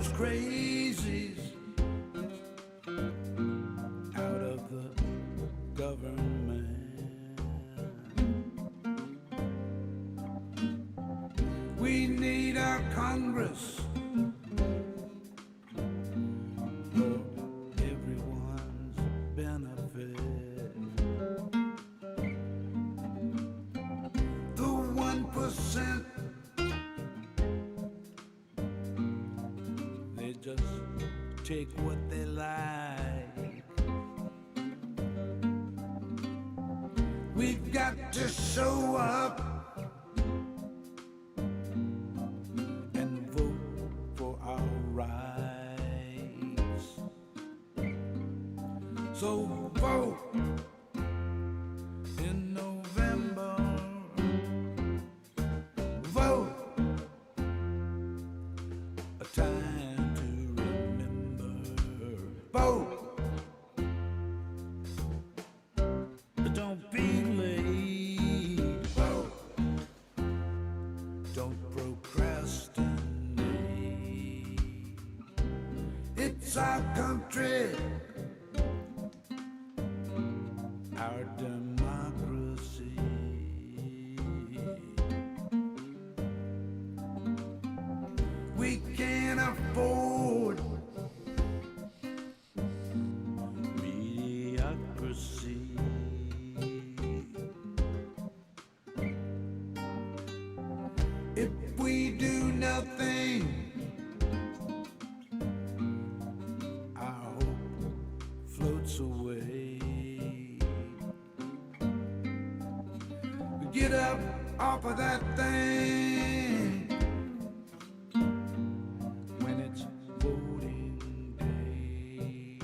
those crazies out of the government. We need our Congress for everyone's benefit. The 1%, they just take what they like. We've got to show up and vote for our rights. So vote in November. Vote, a time to remember. Vote, don't be late. Vote, don't procrastinate. It's our country, our democracy. We can't afford mediocrity. If we do nothing, our hope floats away. Get up off of that thing when it's voting day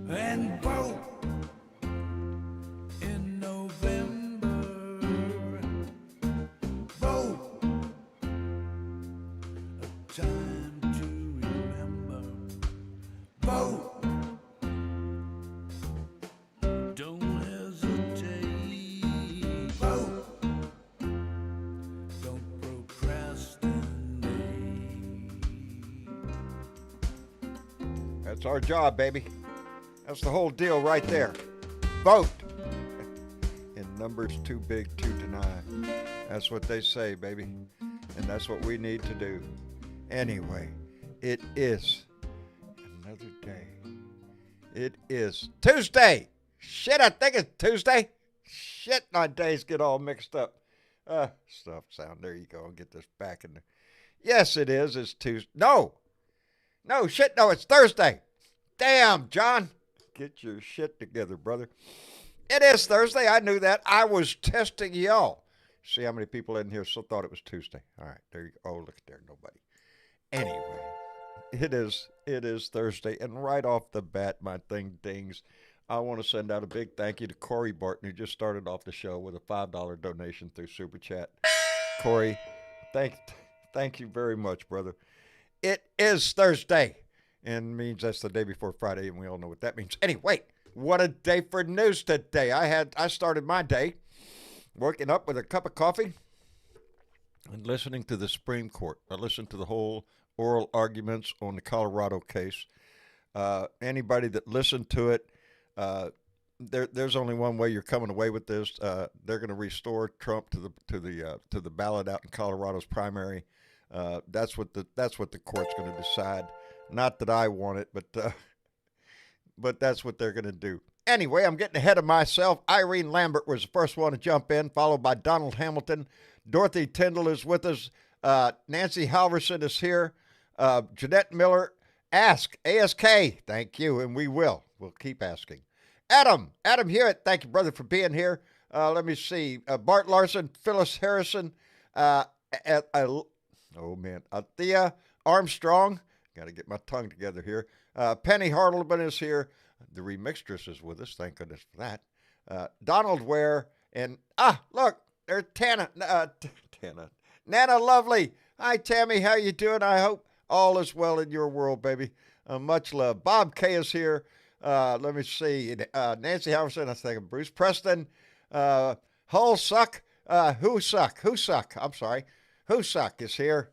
and vote in November. Vote, a time to remember. Vote, don't hesitate. Vote, don't procrastinate. That's our job, baby. That's the whole deal right there. Vote. And numbers too big to deny. That's what they say, baby. And that's what we need to do. Anyway, it is another day. It is Tuesday. Shit, I think it's Tuesday. Shit, my days get all mixed up. Stuff sound. There you go. I'll get this back in there. Yes, it is. It's Tuesday. No, shit, no, it's Thursday. Damn, John. Get your shit together, brother. It is Thursday. I knew that. I was testing y'all. See how many people in here still thought it was Tuesday. All right, there you go. Oh, look at there, nobody. Anyway, it is Thursday, and right off the bat, my thing dings. I want to send out a big thank you to Corey Barton, who just started off the show with a $5 donation through Super Chat. Corey, thank you very much, brother. It is Thursday, and means that's the day before Friday, and we all know what that means. Anyway, what a day for news today. I started my day waking up with a cup of coffee and listening to the Supreme Court. I listened to the whole oral arguments on the Colorado case. Anybody that listened to it, there's only one way you're coming away with this. They're going to restore Trump to the ballot out in Colorado's primary. That's what the court's going to decide. Not that I want it, but that's what they're going to do. Anyway, I'm getting ahead of myself. Irene Lambert was the first one to jump in, followed by Donald Hamilton. Dorothy Tyndall is with us. Nancy Halverson is here. Jeanette Miller, ASK, thank you, and we will. We'll keep asking. Adam Hewitt, thank you, brother, for being here. Let me see. Bart Larson, Phyllis Harrison, Thea Armstrong. Got to get my tongue together here. Penny Hartleman is here. The remixtress is with us. Thank goodness for that. Donald Ware. And, look, there's Tana. Nana Lovely. Hi, Tammy. How you doing? I hope all is well in your world, baby. Much love. Bob K is here. Let me see. Nancy Halverson. I think of Bruce Preston. Hull Suck. Who Suck? I'm sorry. Husak is here.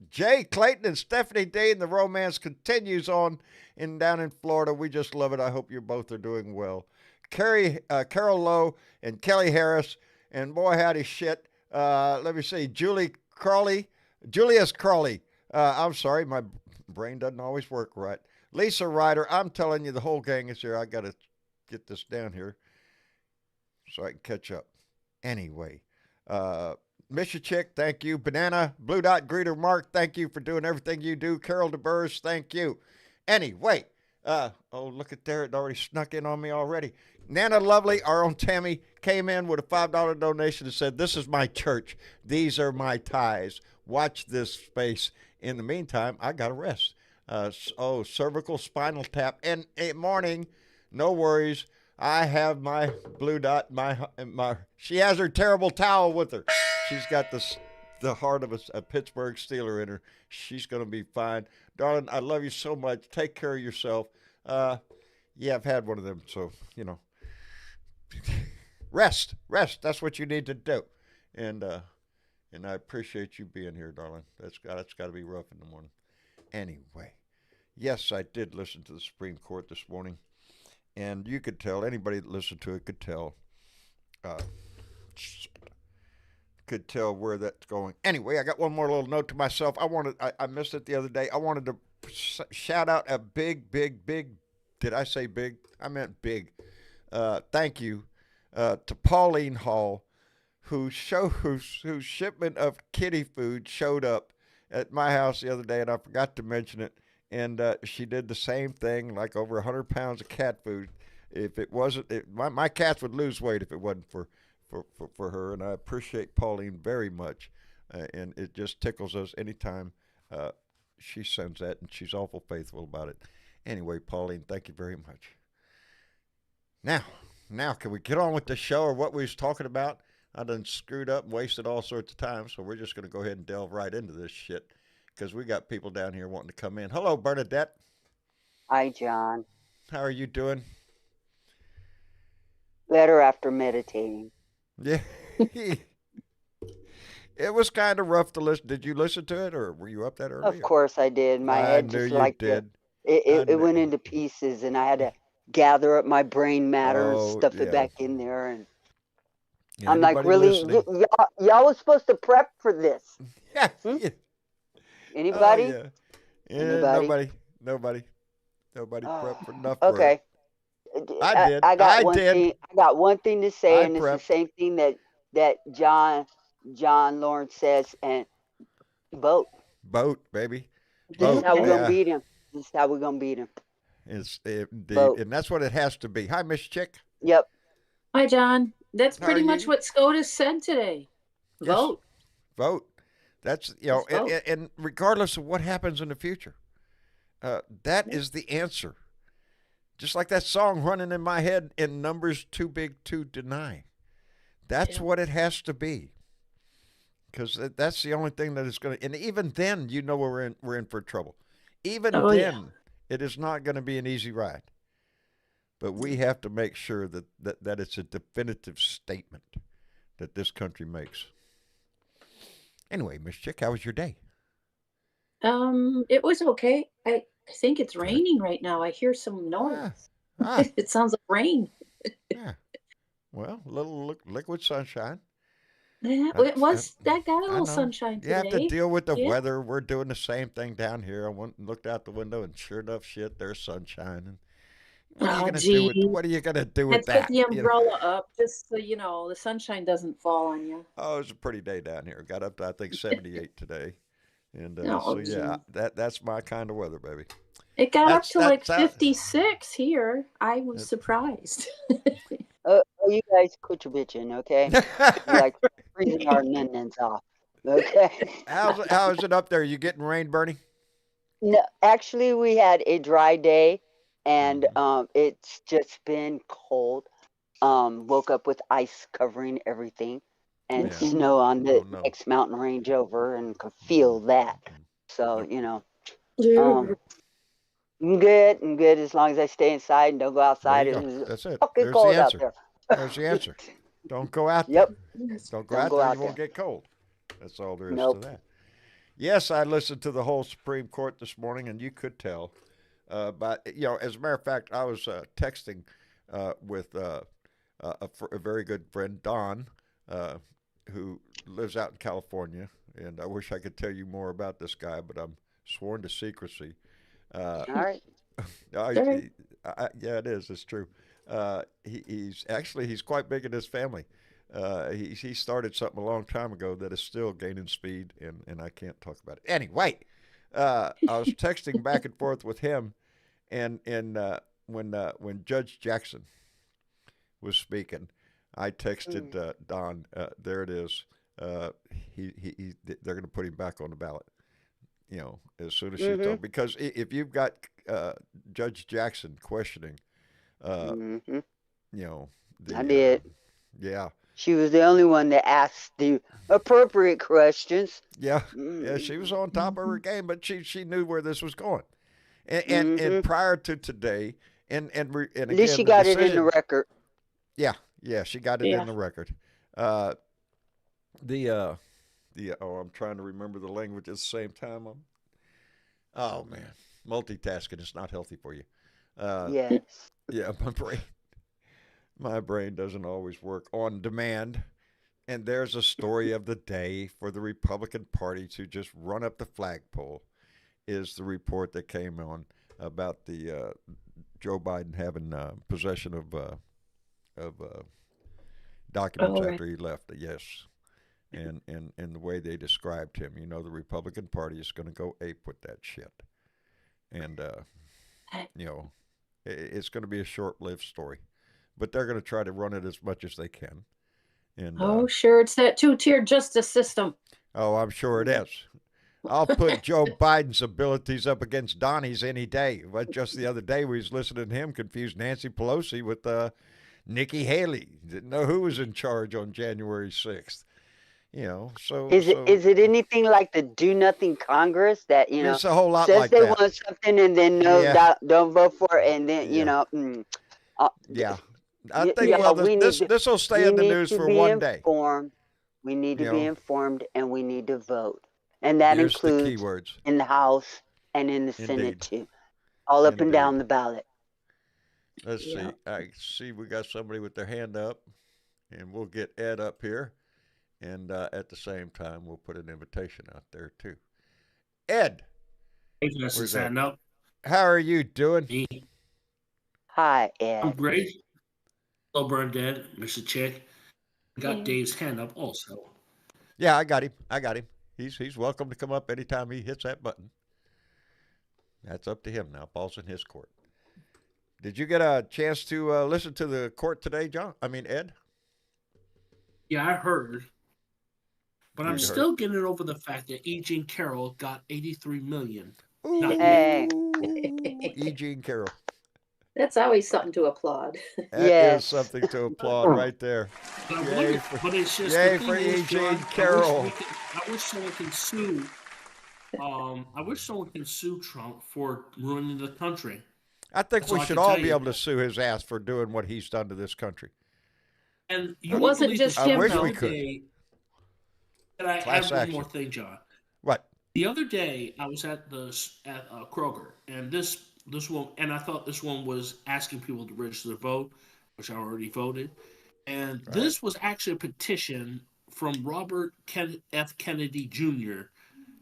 Jay Clayton and Stephanie Dean. The romance continues on down in Florida. We just love it. I hope you both are doing well. Carol Lowe and Kelly Harris. And boy, howdy shit. Let me see. Julius Crawley. I'm sorry, my brain doesn't always work right. Lisa Ryder. I'm telling you, the whole gang is here. I got to get this down here so I can catch up. Anyway, Misha Chick, thank you. Banana, Blue Dot Greeter Mark, thank you for doing everything you do. Carol DeBurs, thank you. Anyway, oh, look at there. It already snuck in on me already. Nana Lovely, our own Tammy, came in with a $5 donation and said, this is my church. These are my ties. Watch this space. In the meantime, I got to rest. Cervical spinal tap. And morning, no worries. I have my Blue Dot, she has her terrible towel with her. She's got the heart of a Pittsburgh Steeler in her. She's going to be fine. Darling, I love you so much. Take care of yourself. Yeah, I've had one of them, so, rest. That's what you need to do. And I appreciate you being here, darling. That's got to be rough in the morning. Anyway, yes, I did listen to the Supreme Court this morning. And you could tell, anybody that listened to it could tell where that's going. Anyway, I got one more little note to myself. I missed it the other day. I wanted to shout out a big, did I say big? I meant big. Thank you to Pauline Hall, whose shipment of kitty food showed up at my house the other day, and I forgot to mention it. And she did the same thing, like over 100 pounds of cat food. If it wasn't, my cats would lose weight if it wasn't for her. And I appreciate Pauline very much. And it just tickles us anytime she sends that, and she's awful faithful about it. Anyway, Pauline, thank you very much. Now, can we get on with the show or what we was talking about? I done screwed up and wasted all sorts of time, so we're just going to go ahead and delve right into this shit. Because we got people down here wanting to come in. Hello, Bernadette. Hi, John. How are you doing? Better after meditating. Yeah. It was kind of rough to listen. Did you listen to it, or were you up that early? Of course I did. My head just like did. It went into pieces, and I had to gather up my brain matter and stuff it back in there. And I'm like, really? Y'all was supposed to prep for this. Yeah. Anybody? Oh, yeah. Nobody prepped for nothing. Okay. I did. I got one thing to say, and it's the same thing that John Lawrence says, and vote. Vote, baby. This is how we're gonna beat him. This is how we're gonna beat him. It's indeed, and that's what it has to be. Hi, Miss Chick. Yep. Hi, John. That's pretty much what SCOTUS said today. Vote. Yes. Vote. That's, and regardless of what happens in the future, that is the answer. Just like that song running in my head, in numbers too big to deny. That's what it has to be. Because that's the only thing that is going to, and even then, we're in for trouble. Even then, it is not going to be an easy ride. But we have to make sure that it's a definitive statement that this country makes. Anyway, Miss Chick, how was your day? It was okay. I think it's raining right now. I hear some noise. It sounds like rain. Yeah. Well, a little liquid sunshine. Yeah, it was. I got a little sunshine today. You have to deal with the weather. We're doing the same thing down here. I went and looked out the window, and sure enough, there's sunshine. And what are you gonna do with that? Let's put the umbrella up, just so the sunshine doesn't fall on you. Oh, it was a pretty day down here. Got up to, I think, 78 today. And that's my kind of weather, baby. It got up to like 56 here. I was surprised. You guys quit your bitching, okay? You're like freezing our onions off, okay? How is it up there? You getting rain, Bernie? No, actually, we had a dry day, and it's just been cold. Woke up with ice covering everything, and snow on the next mountain range over, and could feel that. So I'm good as long as I stay inside and don't go outside. That's it. Fucking cold out there. There's the answer. Don't go out there. Yep. Don't go out there. You won't get cold. That's all there is Nope. to that. Yes, I listened to the whole Supreme Court this morning, and you could tell. But, as a matter of fact, I was texting with a very good friend, Don, who lives out in California. And I wish I could tell you more about this guy, but I'm sworn to secrecy. All right. Yeah, it is. It's true. He's quite big in his family. He started something a long time ago that is still gaining speed, and I can't talk about it. Anyway, I was texting back and forth with him, and when Judge Jackson was speaking, I texted Don. There it is. They're going to put him back on the ballot. As soon as she told, because if you've got Judge Jackson questioning, I the, did. Yeah. She was the only one that asked the appropriate questions. Yeah, she was on top of her game, but she knew where this was going, and prior to today, and again, At least she got it in the record. Yeah, she got it in the record. I'm trying to remember the language at the same time. Oh man, multitasking is not healthy for you. Yes. Yeah, my brain doesn't always work on demand. And there's a story of the day for the Republican Party to just run up the flagpole is the report that came on about the Joe Biden having possession of documents after he left. Yes. And the way they described him, the Republican Party is going to go ape with that shit. And, it's going to be a short-lived story. But they're going to try to run it as much as they can. And sure, it's that two-tier justice system. Oh, I'm sure it is. I'll put Joe Biden's abilities up against Donnie's any day. But just the other day, we was listening to him confuse Nancy Pelosi with Nikki Haley. Didn't know who was in charge on January 6th. Is it anything like the Do Nothing Congress that it's a whole lot says like they that. want something and then don't vote for it, and then yeah. I think this will stay in the news for one day. We need to be informed, and we need to vote, and that includes the keywords in the House and in the Senate too, all up and down the ballot. Let's see. I see we got somebody with their hand up, and we'll get Ed up here, and at the same time we'll put an invitation out there too. Ed, where's Ed? Up. How are you doing? Me. Hi, Ed. I'm great. Hello, Bernadette, Mr. Chick. Got Dave's hand up also. Yeah, I got him. He's welcome to come up anytime he hits that button. That's up to him now. Ball's in his court. Did you get a chance to listen to the court today, Ed? Yeah, I heard. But I'm still getting over the fact that E. Jean Carroll got $83 million. Hey. E. Jean Carroll. That's always something to applaud. That is something to applaud right there. Yay for E. Jean Carroll. I wish someone can sue. I wish someone can sue Trump for ruining the country. I think we should all be able to sue his ass for doing what he's done to this country. And you it wasn't just him. I wish we could. And I have one more thing, John. What? The other day, I was at Kroger, and this one, and I thought this one was asking people to register to vote, which I already voted. And this was actually a petition from Robert F. Kennedy Jr.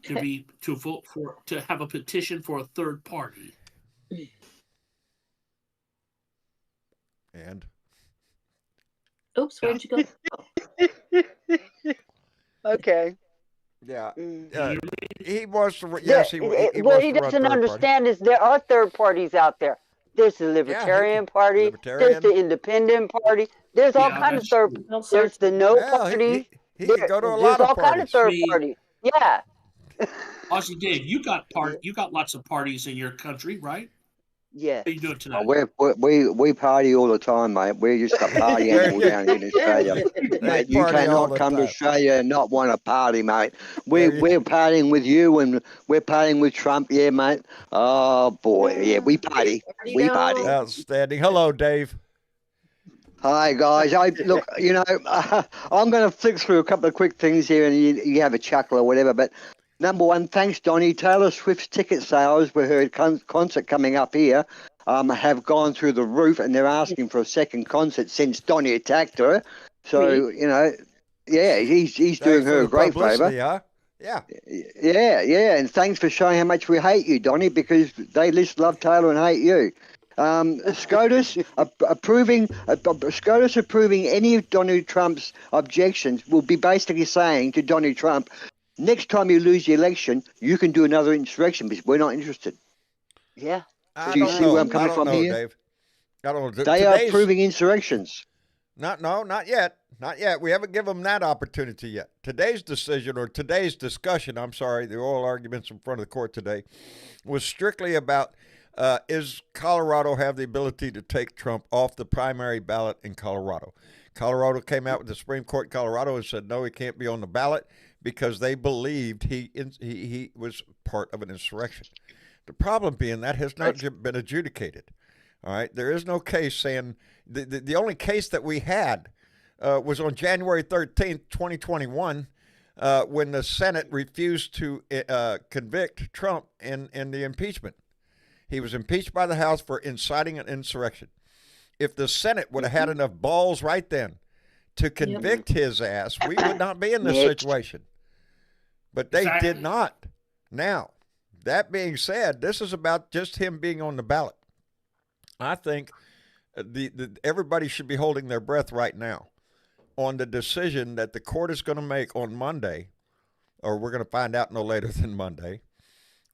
to have a petition for a third party. And oops, where did you go? Okay. Yeah. He wants to. Yes, he what he doesn't understand is there are third parties out there. There's the Libertarian Party. There's the Independent Party. There's all kinds of third. There's the No Party. He can go to a lot of parties. There's all kinds of third party. Yeah. Also, Dave, you got lots of parties in your country, right? Yeah. What are you doing tonight? We party all the time, mate. We're just a party animal down here in Australia. Mate, you cannot come to Australia and not want to party, mate. We're partying with you and we're partying with Trump, yeah, mate. Oh boy, yeah, we party. We party. Outstanding. Hello, Dave. Hi guys. Look, I'm going to flick through a couple of quick things here, and you have a chuckle or whatever. But number one, thanks, Donny. Taylor Swift's ticket sales with her concert coming up here have gone through the roof, and they're asking for a second concert since Donny attacked her. So yeah, he's doing her a great favour. Huh? Yeah. Yeah, and thanks for showing how much we hate you, Donny, because they love Taylor and hate you. SCOTUS approving any of Donald Trump's objections will be basically saying to Donald Trump, next time you lose the election, you can do another insurrection because we're not interested. Yeah. Do you see where I'm coming from here? Dave. I don't know. They are approving insurrections. Not yet. Not yet. We haven't given them that opportunity yet. Today's decision, or today's discussion, the oral arguments in front of the court today, was strictly about is Colorado have the ability to take Trump off the primary ballot in Colorado. Colorado came out with the Supreme Court in Colorado and said, no, he can't be on the ballot because they believed he was part of an insurrection. The problem being that has not been adjudicated. All right. There is no case saying the only case that we had was on January 13th, 2021, when the Senate refused to convict Trump in the impeachment. He was impeached by the House for inciting an insurrection. If the Senate would have had enough balls right then to convict his ass, we would not be in this situation. But they did not. Now, that being said, this is about just him being on the ballot. I think everybody should be holding their breath right now on the decision that the court is going to make on Monday, or we're going to find out no later than Monday,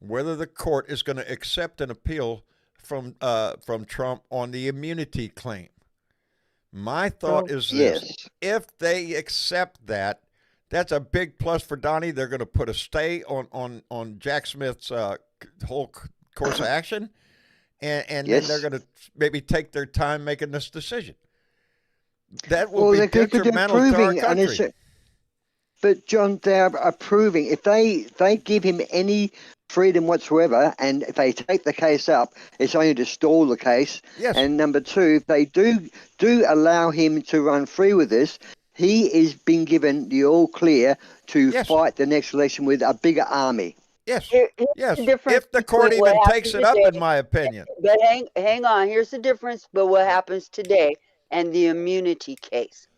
whether the court is going to accept an appeal from Trump on the immunity claim. My thought is this: if they accept that, that's a big plus for Donnie. They're going to put a stay on Jack Smith's whole course of action, and then they're going to maybe take their time making this decision. That will be detrimental to our country. But John, they're approving. If they give him any freedom whatsoever, and if they take the case up, it's only to stall the case. Yes. And number two, if they do allow him to run free with this, he is being given the all clear to fight the next election with a bigger army. Yes. Yes. If the court even takes it up, in my opinion. But hang on. Here's the difference. But what happens today and the immunity case?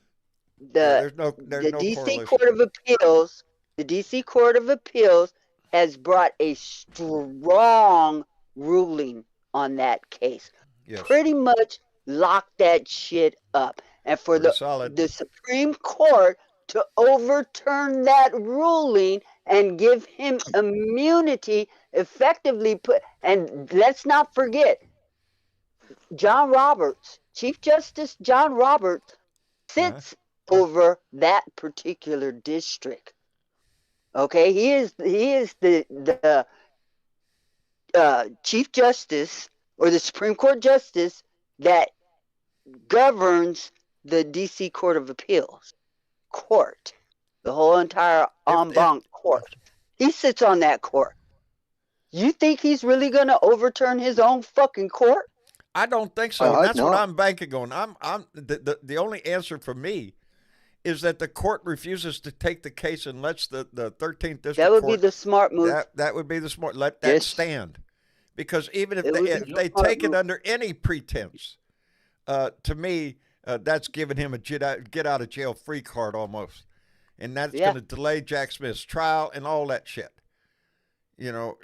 The DC Court of Appeals. The DC Court of Appeals has brought a strong ruling on that case. Yes. Pretty much locked that shit up. And for the Supreme Court to overturn that ruling and give him immunity, effectively and let's not forget, John Roberts, Chief Justice John Roberts, sits over that particular district. Okay, he is the Chief Justice, or the Supreme Court Justice, that governs the DC Court of Appeals court, the whole entire en banc court. He sits on that court. You think he's really going to overturn his own fucking court? I don't think so. That's what I'm banking on. The only answer for me is that the court refuses to take the case and lets the 13th district that would be the smart move. That would be the smart. Let that stand, because even if they take it under any pretense, to me, that's giving him a get out of jail free card almost, and that's going to delay Jack Smith's trial and all that shit. You know,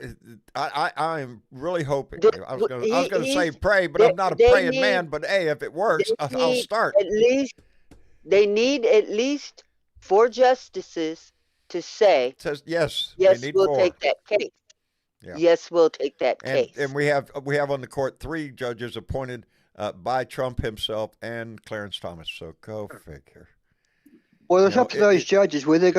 I'm really hoping. I was going to say pray, but I'm not a praying man. But hey, if it works, I'll start. They need at least 4 justices to say, yes, we'll take that case. Yeah. Yes, we'll take that case. And we have on the court 3 judges appointed by Trump himself and Clarence Thomas. So go figure. Well, it's up to those judges whether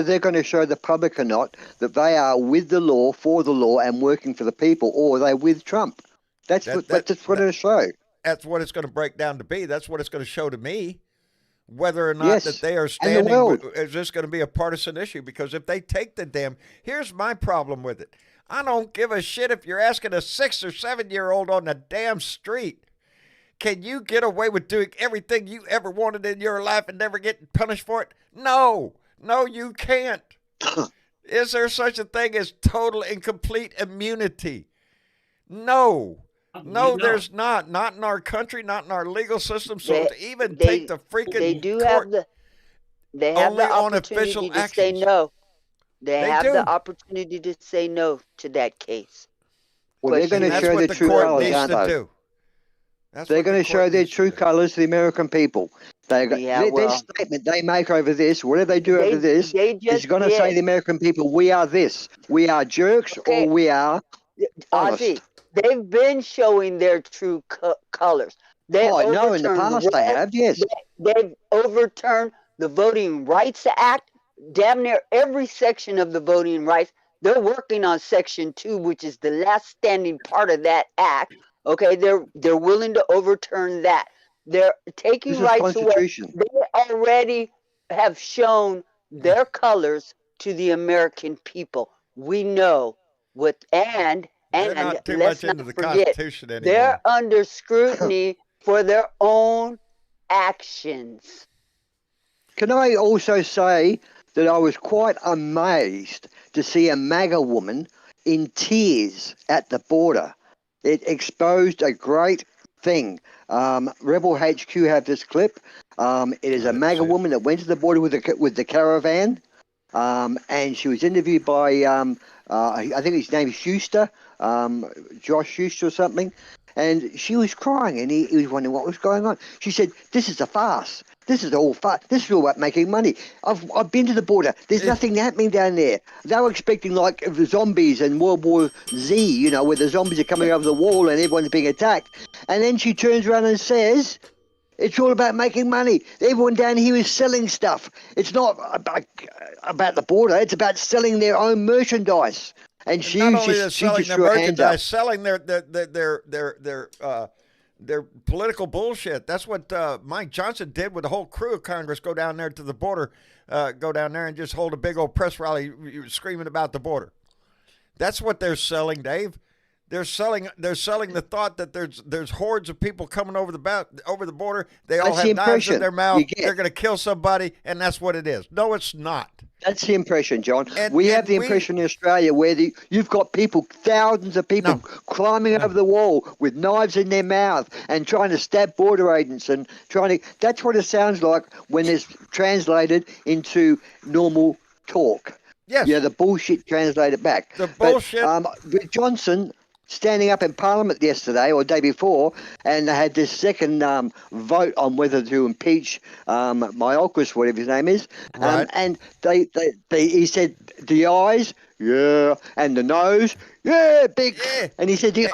they're going to show the public or not that they are with the law, for the law, and working for the people, or are they with Trump? That's what it'll show. That's what it's going to break down to be. That's what it's going to show to me. Whether or not that they are standing, is this going to be a partisan issue? Because if they take here's my problem with it. I don't give a shit if you're asking a 6 or 7 year old on the damn street Can you get away with doing everything you ever wanted in your life and never get punished for it? No, you can't. Is there such a thing as total and complete immunity? No, there's not. Not in our country, not in our legal system. So to even take the freaking they have the opportunity to say no. They have the opportunity to say no to that case. Well, they're going to show their true colors, aren't they? They're going to show their true colors to the American people. Their statement they make over this, whatever they do over this, is going to say to the American people, we are this. We are jerks or we are honest. Ozzy, they've been showing their true colors. No, in the past they have, yes. They've overturned the Voting Rights Act, damn near every section of the Voting Rights. They're working on Section 2, which is the last standing part of that act. Okay, they're willing to overturn that. They're taking rights away. They already have shown their colors to the American people. We know what, and let's not forget, they're under scrutiny for their own actions. Can I also say that I was quite amazed to see a MAGA woman in tears at the border? It exposed a great thing. Rebel HQ have this clip. It is a MAGA woman that went to the border with the caravan, and she was interviewed by I think his name is Schuster, Josh Schuster or something, and she was crying, and he was wondering what was going on. She said, "This is a farce. This is all about making money. I've been to the border. There's nothing happening down there." They were expecting like the zombies in World War Z, you know, where the zombies are coming over the wall and everyone's being attacked. And then she turns around and says, "It's all about making money. Everyone down here is selling stuff. It's not about the border. It's about selling their own merchandise." And she just threw her hands up. Selling their political bullshit. That's what Mike Johnson did with the whole crew of Congress. Go down there to the border, go down there and just hold a big old press rally screaming about the border. That's what they're selling, Dave. They're selling the thought that there's hordes of people coming over the border. They all have knives in their mouth. They're going to kill somebody, and that's what it is. No, it's not. That's the impression, John. We have the impression in Australia where you've got people, thousands of people climbing over the wall with knives in their mouth and trying to stab border agents and that's what it sounds like when it's translated into normal talk. Yes. Yeah, the bullshit translated back. The bullshit. With Johnson standing up in Parliament yesterday or day before, and they had this second vote on whether to impeach Mayorkas, whatever his name is, right. And he said the ayes, yeah, and the noes, yeah, big, yeah. And he said the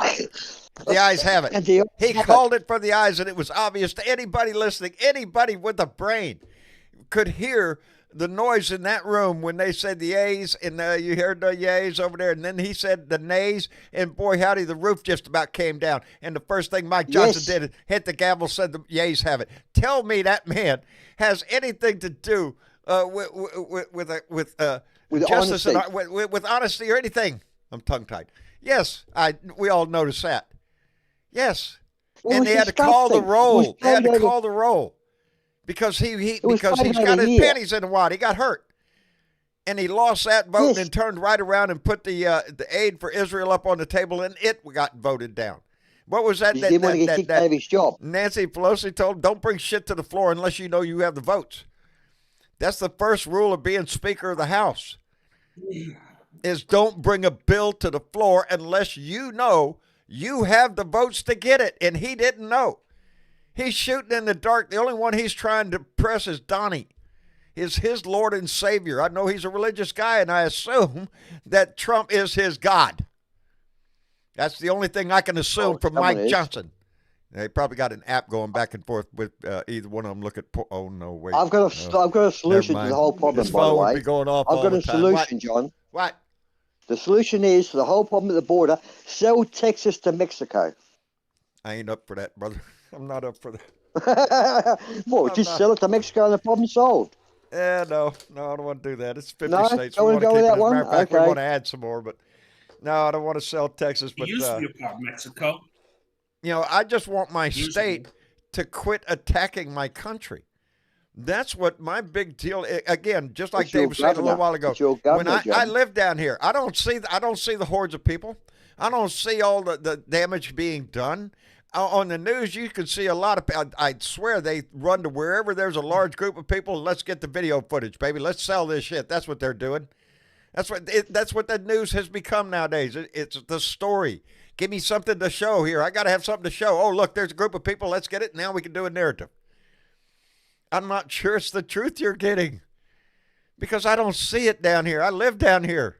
ayes have it. He called it for the ayes, and it was obvious to anybody listening, anybody with a brain could hear the noise in that room when they said the yeas, and you heard the yeas over there, and then he said the nays, and boy howdy, the roof just about came down. And the first thing Mike Johnson did is hit the gavel, said the yeas have it. Tell me that man has anything to do with justice honesty. And with honesty or anything. I'm tongue-tied. Yes, we all noticed that. Yes, and they had to call the roll. They had to call the roll. Because he's got his panties in a wad. He got hurt. And he lost that vote and turned right around and put the aid for Israel up on the table, and it got voted down. What was that? He didn't want to get kicked out of his job. Nancy Pelosi told him, don't bring shit to the floor unless you know you have the votes. That's the first rule of being Speaker of the House, is don't bring a bill to the floor unless you know you have the votes to get it. And he didn't know. He's shooting in the dark. The only one he's trying to press is Donnie, is his Lord and Savior. I know he's a religious guy, and I assume that Trump is his God. That's the only thing I can assume from Mike Johnson. They probably got an app going back and forth with either one of them. Look at wait. I've got a solution to the whole problem. By the way, be going off I've got a solution, John. What? The solution is for the whole problem at the border: sell Texas to Mexico. I ain't up for that, brother. I'm not up for that. Well, sell it to Mexico and the problem's solved. Yeah, no, I don't want to do that. It's 50 states. Don't want to go with that one? As a matter of fact, we want to add some more, but no, I don't want to sell Texas. But it used to be a part of Mexico. I just want my Usually. state to quit attacking my country. That's what my big deal is. Again, just like Dave was saying a little while ago. When I live down here, I don't see the hordes of people. I don't see all the damage being done. On the news, you can see a lot of. I swear they run to wherever there's a large group of people. Let's get the video footage, baby. Let's sell this shit. That's what they're doing. That's what the news has become nowadays. It's the story. Give me something to show here. I got to have something to show. Oh, look, there's a group of people. Let's get it. Now we can do a narrative. I'm not sure it's the truth you're getting because I don't see it down here. I live down here.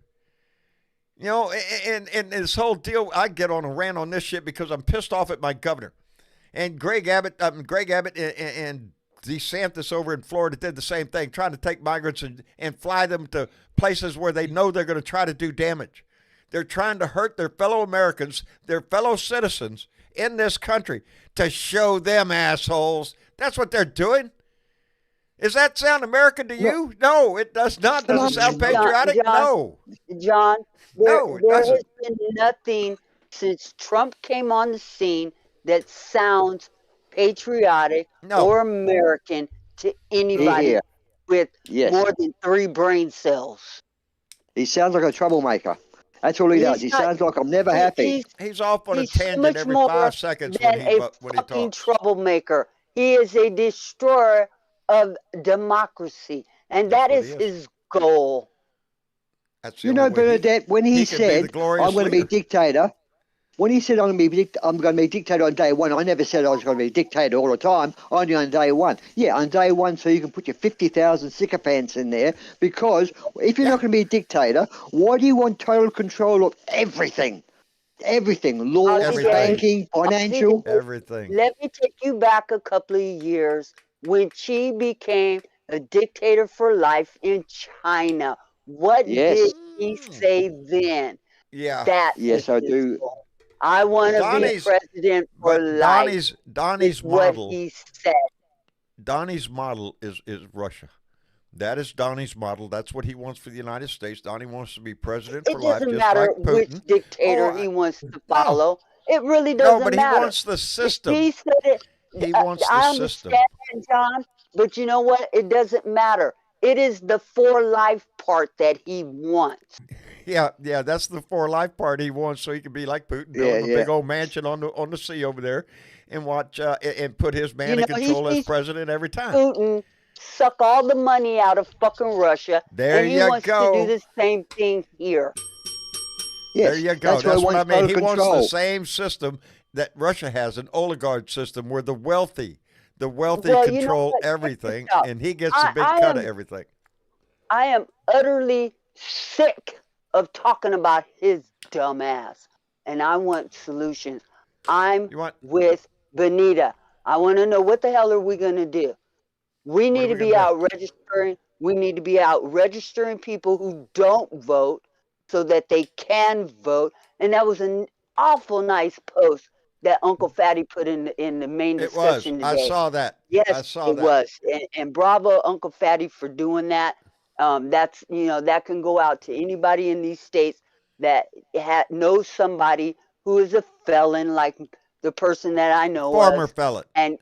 And this whole deal, I get on a rant on this shit because I'm pissed off at my governor. And Greg Abbott and DeSantis over in Florida did the same thing, trying to take migrants and fly them to places where they know they're going to try to do damage. They're trying to hurt their fellow Americans, their fellow citizens in this country to show them assholes. That's what they're doing. Does that sound American to you? No, it does not. Does it sound patriotic? No. John, No, it there doesn't. has been nothing since Trump came on the scene that sounds patriotic or American to anybody with more than 3 brain cells. He sounds like a troublemaker. That's all he does. He sounds like I'm never happy. He's off on a tangent every 5 seconds when he talks. Troublemaker. He is a destroyer of democracy, and that is his goal. Bernadette, when he said, I'm going to be dictator, when he said, I'm going to be dictator on day one, I never said I was going to be dictator all the time, only on day one. Yeah, on day one, so you can put your 50,000 sycophants in there, because if you're not going to be a dictator, why do you want total control of everything? Everything, law, banking, financial. Everything. Let me take you back a couple of years when Xi became a dictator for life in China. What did he say then? Yeah. Yes, I do. I want to be president for life. Donnie's model. What he said. Donnie's model is Russia. That is Donnie's model. That's what he wants for the United States. Donnie wants to be president for life. It doesn't matter which dictator he wants to follow. It really doesn't matter. No, but he wants the system. He said it. He wants the system. I understand, John, but you know what? It doesn't matter. It is the for life part that he wants. Yeah, that's the for life part he wants, so he can be like Putin, build a big old mansion on the sea over there, and watch and put his man in control as president every time. Putin suck all the money out of fucking Russia. There he wants to do the same thing here. Yes, there you go. That's what I mean. He wants the same system that Russia has, an oligarch system where the wealthy control everything, and he gets a big cut of everything. I am utterly sick of talking about his dumb ass, and I want solutions. I'm with Benita. I want to know what the hell are we going to do? We need to be out registering. We need to be out registering people who don't vote so that they can vote. And that was an awful nice post that Uncle Fatty put in the main discussion today. I saw that. Yes, I saw that. Was. And bravo, Uncle Fatty, for doing that. That's that can go out to anybody in these states that knows somebody who is a felon, like the person that I know. Former felon. And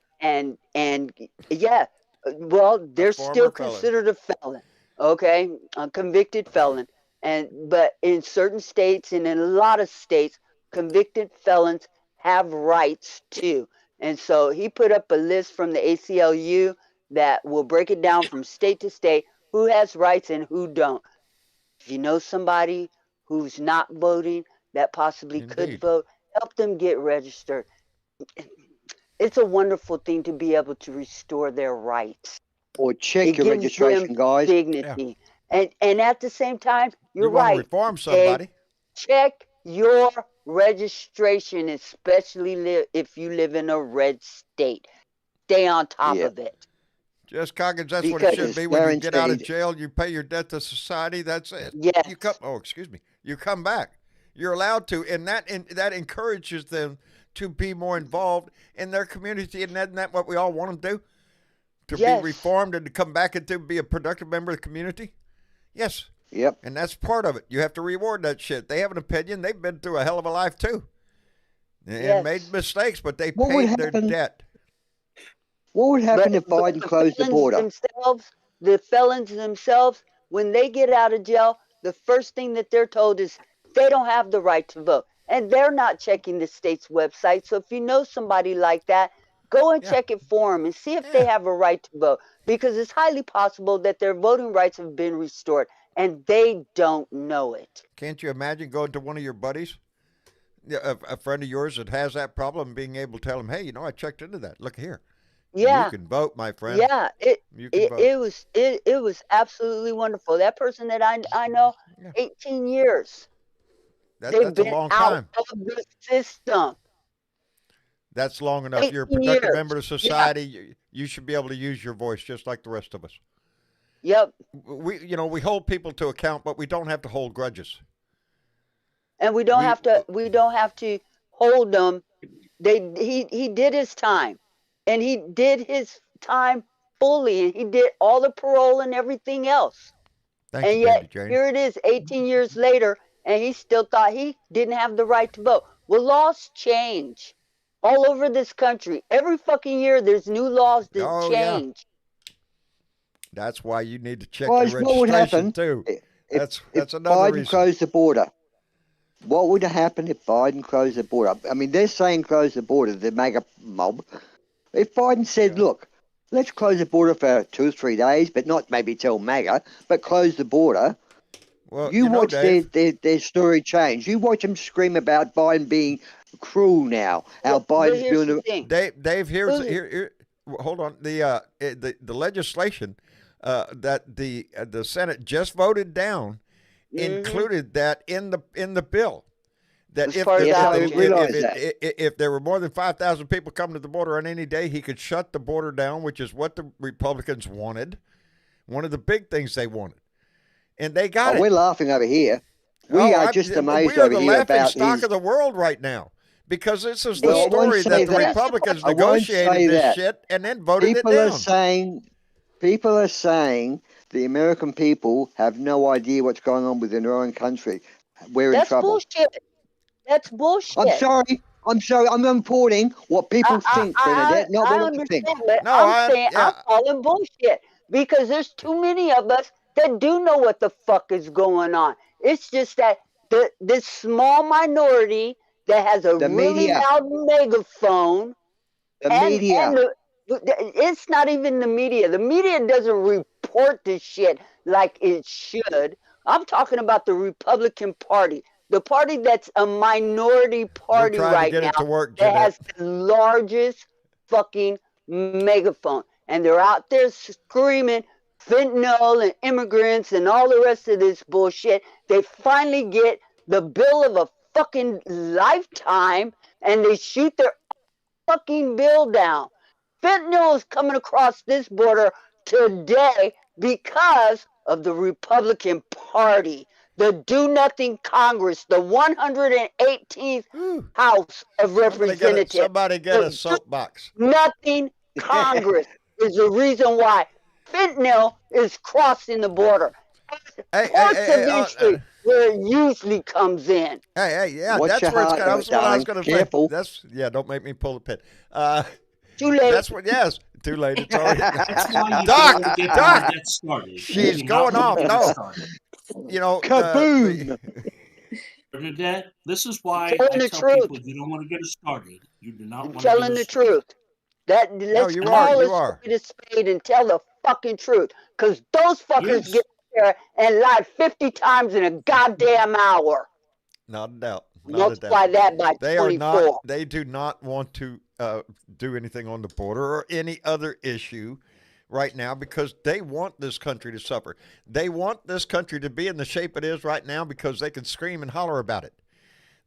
yeah, well, they're still considered a felon. Okay, a convicted felon. But in certain states and in a lot of states, convicted felons have rights too. And so he put up a list from the ACLU that will break it down from state to state, who has rights and who don't. If you know somebody who's not voting that possibly could vote, help them get registered. It's a wonderful thing to be able to restore their rights. Or check your registration, guys. Dignity. Yeah. And at the same time, you're right. Reform somebody. Check your registration, especially if you live in a red state. Stay on top of it. Just Coggins, that's what it should be. When you get out of jail, you pay your debt to society. That's it. Yes. You come back. You're allowed to, and that encourages them to be more involved in their community. And isn't that what we all want them to do? To be reformed and to come back and to be a productive member of the community? Yes. Yep. And that's part of it. You have to reward that shit. They have an opinion. They've been through a hell of a life too. and made mistakes, but they What would paid their happen- debt. What would happen if Biden closed the border? The felons themselves, when they get out of jail, the first thing that they're told is they don't have the right to vote. And they're not checking the state's website. So if you know somebody like that, go and check it for them and see if they have a right to vote. Because it's highly possible that their voting rights have been restored and they don't know it. Can't you imagine going to one of your buddies, a friend of yours that has that problem, being able to tell him, hey, you know, I checked into that. Look here. Yeah. You can vote, my friend. Yeah, vote. it was absolutely wonderful. That person that I know, 18 years. That's a long time. Out of the system. That's long enough. You're a productive member of society. You should be able to use your voice just like the rest of us. Yep. We hold people to account, but we don't have to hold grudges. And we don't have to hold them. He did his time. And he did his time fully, and he did all the parole and everything else. And yet, here it is, 18 years later, and he still thought he didn't have the right to vote. Well, laws change all over this country. Every fucking year, there's new laws that change. Yeah. That's why you need to check your registration, what would happen too. That's if another Biden reason. closed the border? What would happen if Biden closed the border? I mean, they're saying close the border, the MAGA mob. If Biden said, look, let's close the border for 2 or 3 days, but not maybe tell MAGA, but close the border. Well, you watch their story change. You watch them scream about Biden being cruel now. How Biden's doing Dave, here. Hold on. The legislation that the Senate just voted down included that in the bill. That if there were more than 5,000 people coming to the border on any day, he could shut the border down, which is what the Republicans wanted. One of the big things they wanted. And they got it. We're laughing over here. We are just amazed over here about We are the laughing stock of the world right now. Because this is the story that the Republicans negotiated this shit and then voted it down. People are saying the American people have no idea what's going on within their own country. We're in trouble. Bullshit. That's bullshit. I'm sorry. I'm reporting what people think, Bernadette, not what you think. But I'm calling bullshit because there's too many of us that do know what the fuck is going on. It's just that this small minority that has a really loud megaphone. It's not even the media. The media doesn't report this shit like it should. I'm talking about the Republican Party. The party that's a minority party right now that has the largest fucking megaphone. And they're out there screaming fentanyl and immigrants and all the rest of this bullshit. They finally get the bill of a fucking lifetime and they shoot their fucking bill down. Fentanyl is coming across this border today because of the Republican Party. The do-nothing Congress, the 118th House of Representatives. Somebody get a soapbox. Nothing Congress is the reason why fentanyl is crossing the border. Ports of entry where it usually comes in. That's where it's that's what I was going to say. Don't make me pull the pin. Too late. That's what. Yes, too late. It's already. Doc, she's going off. No. Kaboom! Bernadette, this is why I tell people you don't want to get us started. You do not want to telling the truth. Let's call a spade and tell the fucking truth. Because those fuckers get there and lie 50 times in a goddamn hour. Not a doubt. Multiply that by 24. They do not want to do anything on the border or any other issue right now because they want this country to suffer. They want this country to be in the shape it is right now because they can scream and holler about it.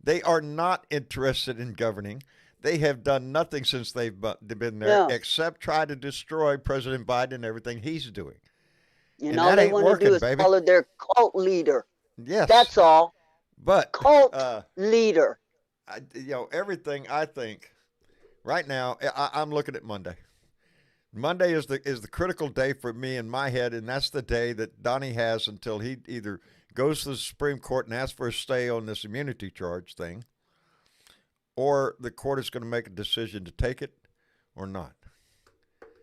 They are not interested in governing. They have done nothing since they've been there except try to destroy President Biden and everything he's doing. And all they want to do is follow their cult leader. Yes. That's all. But cult leader. Everything I think right now, I'm looking at Monday. Monday is the critical day for me in my head, and that's the day that Donnie has until he either goes to the Supreme Court and asks for a stay on this immunity charge thing, or the court is going to make a decision to take it or not.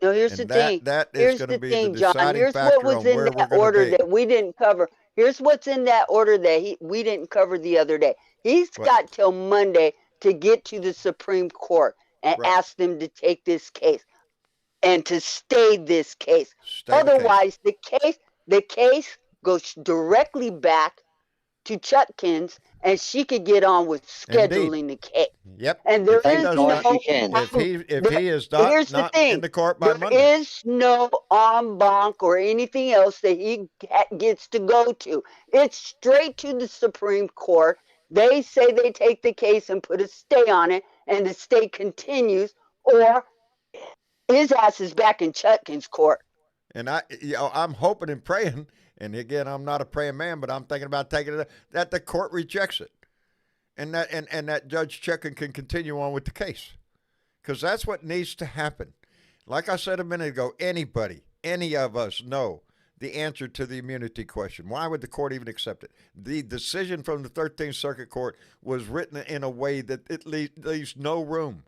No, here's the thing. That is Here's going the to be thing, the John. deciding Here's factor what was on in where we're that going order to be. that we didn't cover. Here's what's in that order that we didn't cover the other day. He's What? got till Monday to get to the Supreme Court and Right. ask them to take this case and to stay this case. Stay the case. Otherwise, the case goes directly back to Chutkin's, and she could get on with scheduling the case. Yep. And there Thank is God no. she can. If he is Here's not the thing. in the court by There Monday. is no en banc or anything else that he gets to go to. It's straight to the Supreme Court. They say they take the case and put a stay on it, and the stay continues, or his ass is back in Chutkin's court. And I'm hoping and praying, and again, I'm not a praying man, but I'm thinking about taking it, that the court rejects it, and that Judge Chutkin can continue on with the case, because that's what needs to happen. Like I said a minute ago, any of us know the answer to the immunity question. Why would the court even accept it? The decision from the 13th Circuit Court was written in a way that it leaves no room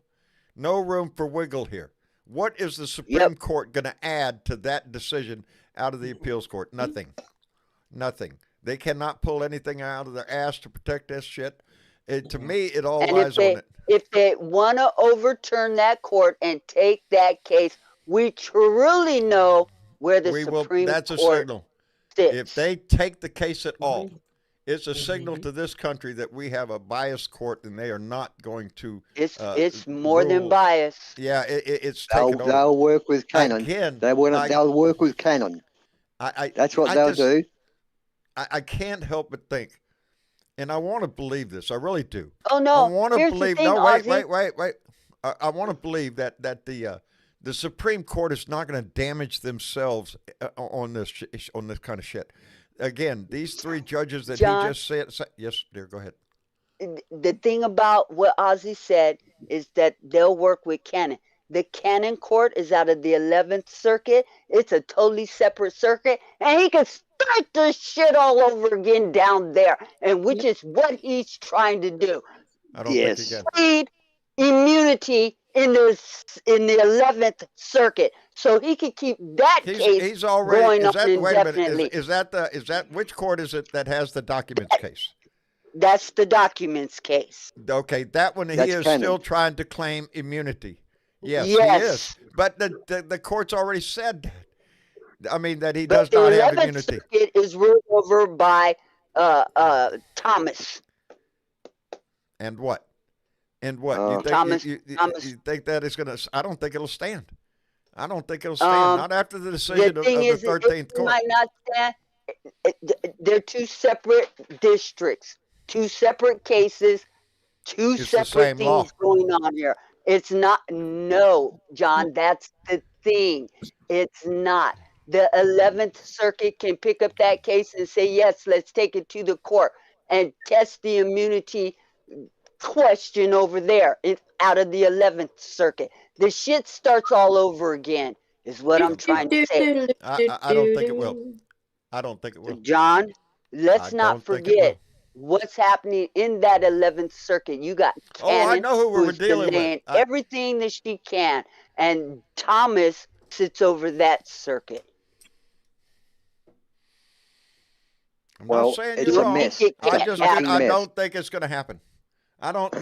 for wiggle here. What is the Supreme Court going to add to that decision out of the appeals court? Nothing. They cannot pull anything out of their ass to protect this shit. To me, it all lies on it. If they want to overturn that court and take that case, we truly know where the Supreme That's a Court signal. sits. If they take the case at all, it's a signal to this country that we have a biased court, and they are not going to. It's more than rule. bias. Yeah, it's taken over. They'll work with canon. Again, They'll work with canon. That's what they'll do. I can't help but think, and I want to believe this. I really do. Oh no! I want to Here's believe. The thing, No, wait. Ozzy. I want to believe that the Supreme Court is not going to damage themselves on this kind of shit. Again, these three judges that John, he just said. Yes, dear, go ahead. The thing about what Ozzy said is that they'll work with canon. The canon court is out of the 11th Circuit. It's a totally separate circuit, and he can start this shit all over again down there, and which is what he's trying to do. I don't think he can. Plead immunity in the 11th Circuit, so he can keep that case he's already, going is on that, wait a indefinitely. minute, is that which court is it that has the documents case? That's the documents case. Okay, that one That's he is canon. still trying to claim immunity. Yes, he Yes. is. But the court's already said that. I mean, that he But does the not have 11th immunity. Circuit is ruled over by Thomas. And what? And what? Thomas- You Thomas. think that is going to? I don't think it'll stand. I don't think it'll stand. Not after the decision The of thing the is, 13th it court. might not stand. They're two separate districts, two separate cases, two It's the separate same law. things going on here. It's not. No, John, that's the thing. It's not. The 11th Circuit can pick up that case and say, yes, let's take it to the court and test the immunity question over there out of the 11th Circuit. The shit starts all over again, is what I'm trying to say. I don't think it will. I don't think it will. John, let's I not don't think it forget will. what's happening in that 11th Circuit. You got Cannon, I know who we're who's dealing with. delaying everything that she can, and Thomas sits over that circuit. I'm Well, not saying it's you're a wrong. miss. I don't think it's going to happen. I don't,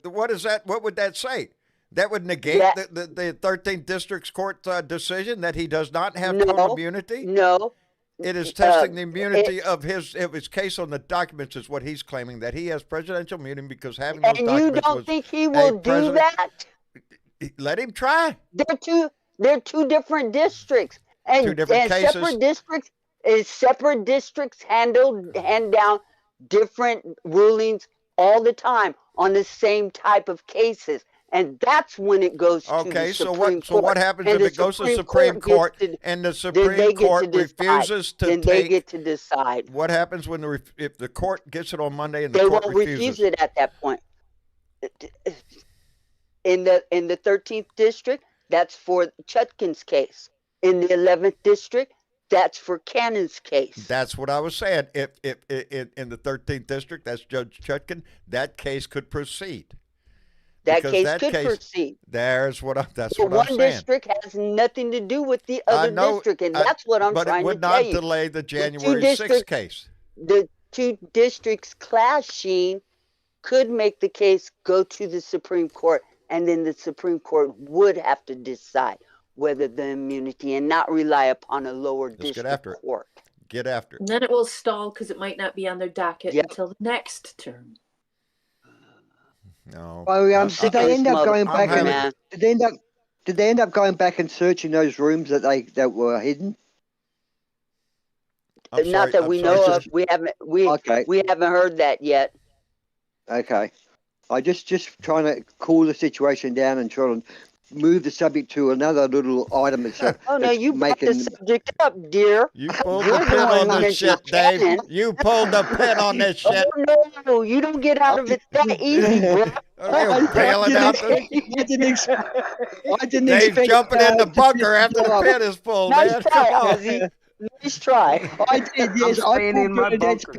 what is that? What would that say? That would negate the 13th District's Court decision that he does not have total immunity? No. It is testing the immunity of his case on the documents is what he's claiming, that he has presidential immunity because having those And documents you don't was think he will do that? Let him try. They're two different districts. And, Two different cases. Separate districts hand down different rulings all the time on the same type of cases. And that's when it goes to the Supreme Court. So what happens And if it goes to the Supreme Court and the Supreme Court refuses to then take? They get to decide. What happens when if the court gets it on Monday and the They court won't refuses? refuse it at that point. In the 13th district, that's for Chutkin's case. In the 11th district, that's for Cannon's case. That's what I was saying. If in the 13th district, that's Judge Chutkin, that case could proceed. That Because case that could case- proceed. That's what I'm But saying. one district has nothing to do with the other district, and that's what I'm but it trying to would tell not you. delay the two January 6th districts- case. The two districts clashing could make the case go to the Supreme Court, and then the Supreme Court would have to decide whether the immunity and not rely upon a lower Let's get district after it. court. Get after it. And then it will stall because it might not be on their docket Yep. until the next term. No. Well, did they end up going back having- and did they end up going back and searching those rooms that were hidden? I'm Not sorry, that I'm we sorry, know sir. of. We Okay. haven't heard that yet. Okay. I just trying to cool the situation down and try to move the subject to another little item that's Oh no, that's you brought the making subject up, dear. You pulled You're the the pin one on who this shit, mentioned Dave. Shannon. You pulled the pin on this shit. Oh no, you don't get out of it that easy, bro. Okay, bailing out the... I didn't Dave's expect jumping in the to bunker piss after you the off. pin is full, Nice man. try, Come on. Ozzy. Nice try. I did, yes. I'm staying in my bunker.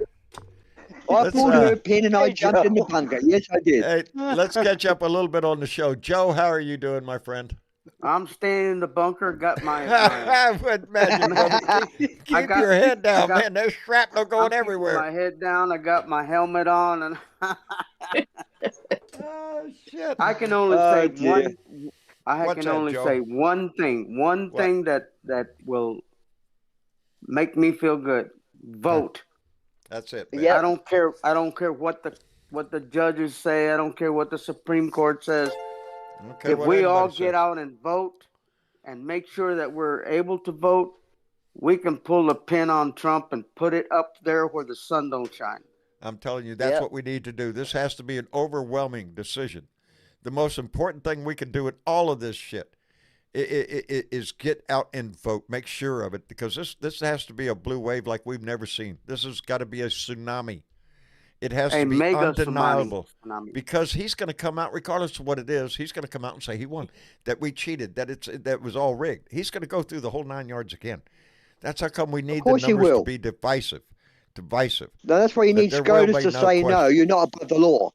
I Let's, pulled her pin and I Hey, jumped in the Joe. bunker. Yes, I did. Hey, let's catch up a little bit on the show. Joe, how are you doing, my friend? I'm staying in the bunker. Got my. I would imagine, brother. Keep got- your head down, I got- man. There's shrapnel going I'm keeping everywhere. My head down. I got my helmet on, and Oh, shit. I can only Oh, say dear. one. I What's can that, only Joe? say one thing. One What? thing that will make me feel good. Vote. That's it, man. Yeah. I don't care. I don't care what the judges say. I don't care what the Supreme Court says. Okay, If what we all anybody get says. out and vote and make sure that we're able to vote, we can pull a pin on Trump and put it up there where the sun don't shine. I'm telling you, that's Yep. what we need to do. This has to be an overwhelming decision. The most important thing we can do in all of this shit is get out and vote. Make sure of it, because this has to be a blue wave like we've never seen. This has got to be a tsunami. It has A to be mega undeniable. tsunami. Because he's going to come out, regardless of what it is, he's going to come out and say he won, that we cheated, that it was all rigged. He's going to go through the whole 9 yards again. That's how come we need the course he numbers to will. be divisive. No, that's why you But need there will SCOTUS be to no say no, question. you're not above the law.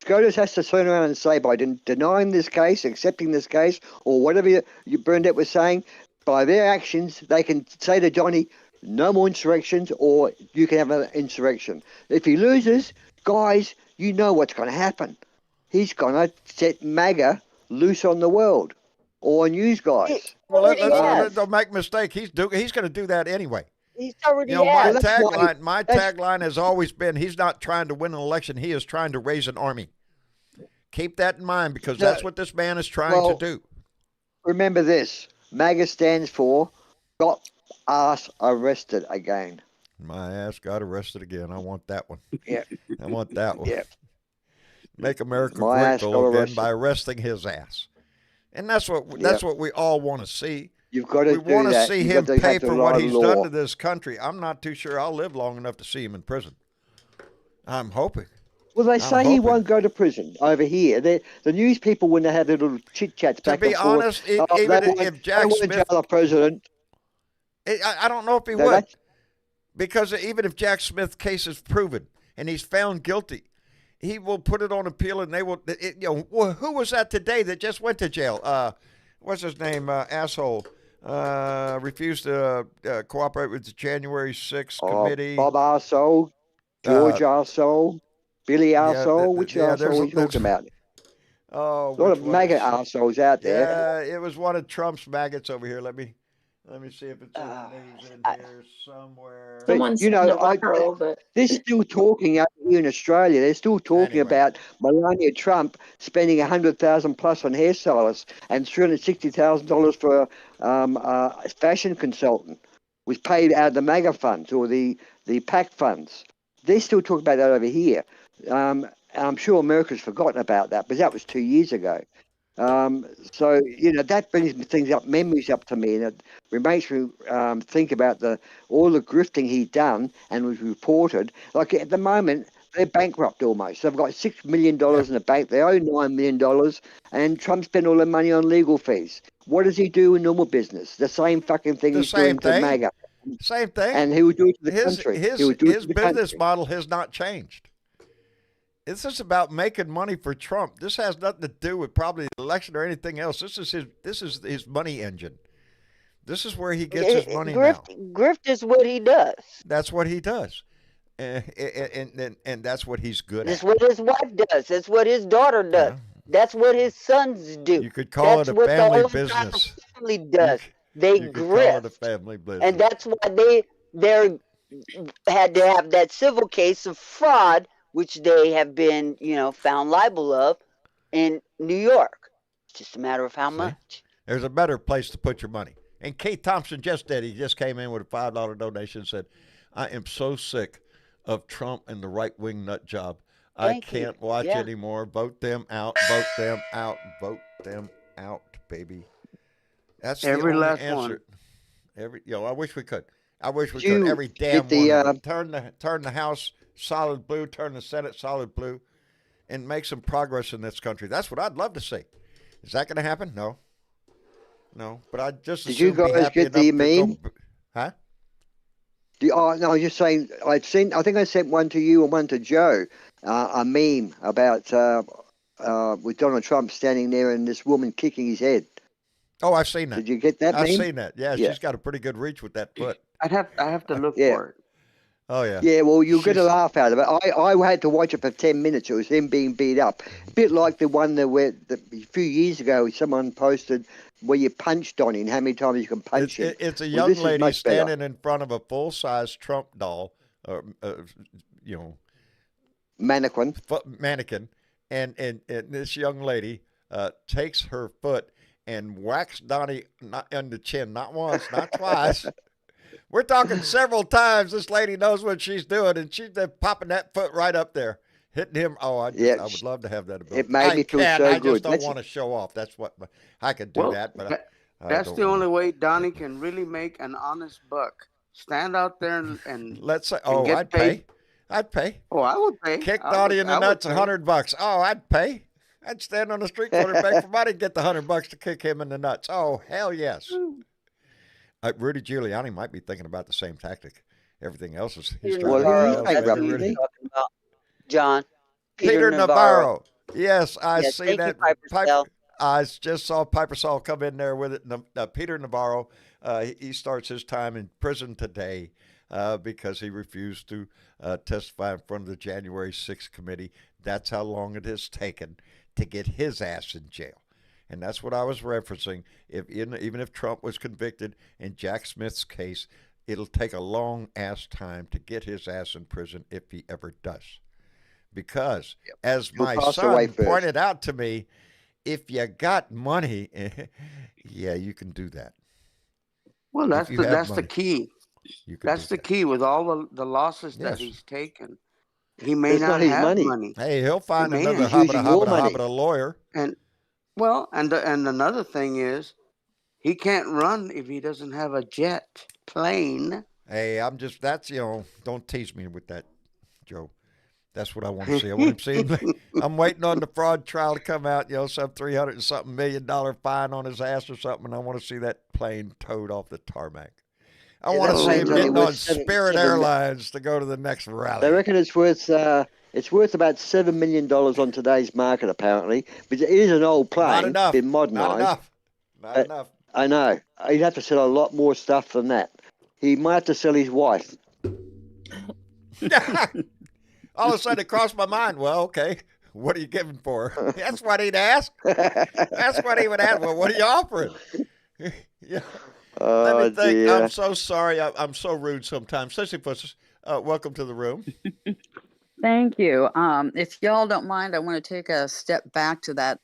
SCOTUS has to turn around and say by denying this case, accepting this case, or whatever you Bernadette was saying, by their actions, they can say to Johnny, no more insurrections, or you can have an insurrection. If he loses, guys, you know what's going to happen. He's going to set MAGA loose on the world, or on you guys. Well, Already has. let's don't make a mistake. He's going to do that anyway. He's already You know, my has. that's why- my that's- tagline has always been, he's not trying to win an election. He is trying to raise an army. Keep that in mind, because Yeah. that's what this man is trying Well, to do. Remember this, MAGA stands for got us arrested again. My ass got arrested again. I want that one. Yeah. I want that one. Yeah. Make America My ass great got again arrested. by arresting his ass. And that's what we all want to see. You've got to We do want to that. see You've him got to pay have the for what right he's law. done to this country. I'm not too sure I'll live long enough to see him in prison. I'm hoping. Well, they say he hoping. won't go to prison over here. The news people, when they have their little chit chats To back be and forth, honest, they even won't- if they Jack won't Smith, jail a president. I don't know if he No, would, that's- because even if Jack Smith's case is proven and he's found guilty, he will put it on appeal, and they will. Who was that today that just went to jail? What's his name? Asshole. Refused to cooperate with the January 6th committee. Bob Arsehole, George Arsehole, Billy Arsehole. Which there's arsehole are you there's- talking about? Oh, A lot which of one MAGA is- arseholes out there. Yeah, it was one of Trump's maggots over here. Let me see if it's name's in here somewhere. But, Someone's you know, Navarro, but They're still talking out here in Australia. They're still talking Anyway. about Melania Trump spending $100,000 plus on hairstylists and $360,000 for a fashion consultant, was paid out of the MAGA funds or the PAC funds. They're still talking about that over here. I'm sure America's forgotten about that, but that was 2 years ago. So, that brings things up, memories up to me, and it makes me think about all the grifting he'd done and was reported. Like at the moment, they're bankrupt almost. They've got $6 million in the bank. They owe $9 million, and Trump spent all their money on legal fees. What does he do in normal business? The same fucking thing The he's same doing to thing. MAGA. Same thing. And he would do it to the his country. his He would do it his to the business country. model has not changed. This is about making money for Trump. This has nothing to do with probably the election or anything else. This is his money engine. This is where he gets his money now. Grift is what he does. That's what he does. And that's what he's good That's at. what his wife does. That's what his daughter does. Yeah. That's what his sons do. You could call that's it a what family the business. Family does. They you could call it a grift. family business. And that's why they had to have that civil case of fraud, which they have been, found liable of in New York. It's just a matter of how much. There's a better place to put your money. And Kate Thompson just did. He just came in with a $5 donation and said, I am so sick of Trump and the right-wing nut job. I can't watch anymore. Vote them out. Vote them out. Vote them out, baby. That's every the only last answer. one. I wish we could. I wish we could. Every damn one. Turn the House solid blue. Turn the Senate solid blue, and make some progress in this country. That's what I'd love to see. Is that going to happen? No. But I just did you guys get the meme? Huh? No, just saying. I think I sent one to you and one to Joe. A meme about with Donald Trump standing there and this woman kicking his head. Oh, I've seen that. Did you get that? I've meme? seen that. Yeah, she's got a pretty good reach with that foot. I have to look for it. Oh yeah. Yeah, well, you'll get a laugh out of it. I had to watch it for 10 minutes. It was him being beat up, a bit like the one a few years ago someone posted where you punched on him. How many times you can punch him? It's a young lady standing in front of a full-size Trump doll, mannequin, and this young lady takes her foot and whacks Donnie on the chin, not once, not twice. We're talking several times. This lady knows what she's doing, and she's popping that foot right up there, hitting him. Oh, I would love to have that ability. It made me feel so good. I just don't want to show off. That's what I could do that, but that's the only way Donnie can really make an honest buck. Stand out there and let's say, I'd pay. I'd pay. Oh, I would pay. Kick Donnie in the nuts, $100. Oh, I'd pay. I'd stand on the street corner and beg for money and get the $100 to kick him in the nuts. Oh, hell yes. Rudy Giuliani might be thinking about the same tactic. Everything else is he's talking about John. Peter Navarro. Yes, I see that. Piper I just saw Piper Saul come in there with it. Peter Navarro, he starts his time in prison today because he refused to testify in front of the January 6th committee. That's how long it has taken to get his ass in jail. And that's what I was referencing. Even if Trump was convicted in Jack Smith's case, it'll take a long-ass time to get his ass in prison if he ever does. Because, as my son pointed out to me, if you got money, yeah, you can do that. Well, that's the key. That's the key with all the losses that he's taken. He may not have money. Hey, he'll find another hobbit lawyer. And another thing is, he can't run if he doesn't have a jet plane. Hey, don't tease me with that, Joe. That's what I want to see. I want to see him. I'm waiting on the fraud trial to come out, some $300 and something $million fine on his ass or something, and I want to see that plane towed off the tarmac. I want to see him getting on Spirit Airlines to go to the next rally. They reckon it's worth about $7 million on today's market, apparently. But it is an old plane. Not enough. Been modernised. Not enough. I know. He'd have to sell a lot more stuff than that. He might have to sell his wife. All of a sudden, it crossed my mind. Well, okay, what are you giving for her? That's what he'd ask. That's what he would ask. Well, what are you offering? Yeah. Let me think. Dear. I'm so sorry. I'm so rude sometimes. Sissy Pussies, welcome to the room. Thank you. If y'all don't mind, I want to take a step back to that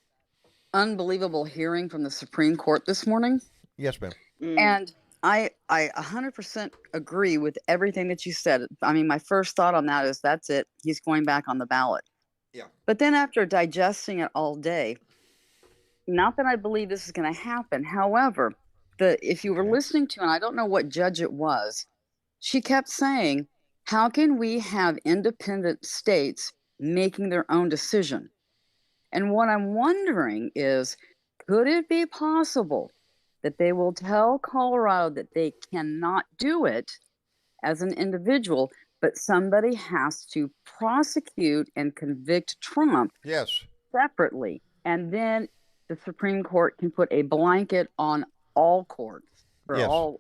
unbelievable hearing from the Supreme Court this morning. Yes, ma'am. And I 100% agree with everything that you said. I mean, my first thought on that is that's it. He's going back on the ballot. Yeah. But then after digesting it all day, not that I believe this is going to happen. However, if you were listening to, and I don't know what judge it was, she kept saying, how can we have independent states making their own decision? And what I'm wondering is, could it be possible that they will tell Colorado that they cannot do it as an individual, but somebody has to prosecute and convict Trump Yes. separately. And then the Supreme Court can put a blanket on all courts or Yes. all.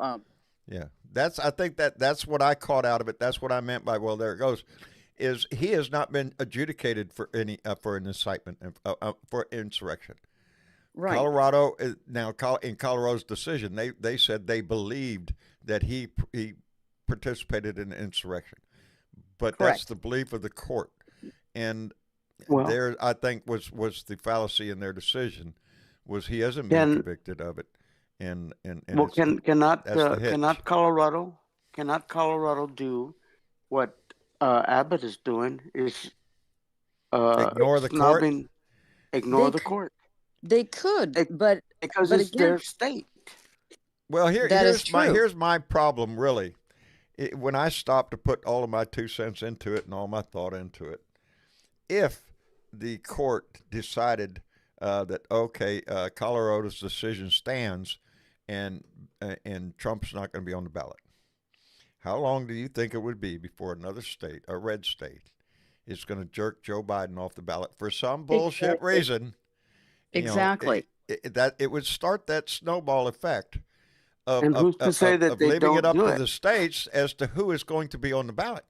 Yeah. I think that's what I caught out of it. That's what I meant by, well, there it goes. Is he has not been adjudicated for any for an incitement for insurrection. Right. Colorado now in Colorado's decision, they said they believed that he participated in insurrection, but Correct. that's the belief of the court, and Well, there I think was the fallacy in their decision was he hasn't been convicted of it, and well, cannot hitch. Colorado do what Abbott is doing? Is Ignore the court? Ignore the court. They could, but because but it's again, their state. Well, that is true. here's my problem really. When I stopped to put all of my 2 cents into it and all my thought into it, if the court decided that okay, Colorado's decision stands, and Trump's not going to be on the ballot, how long do you think it would be before another state, a red state, is going to jerk Joe Biden off the ballot for some bullshit reason? Exactly. It would start that snowball effect of leaving it up to the states as to who is going to be on the ballot.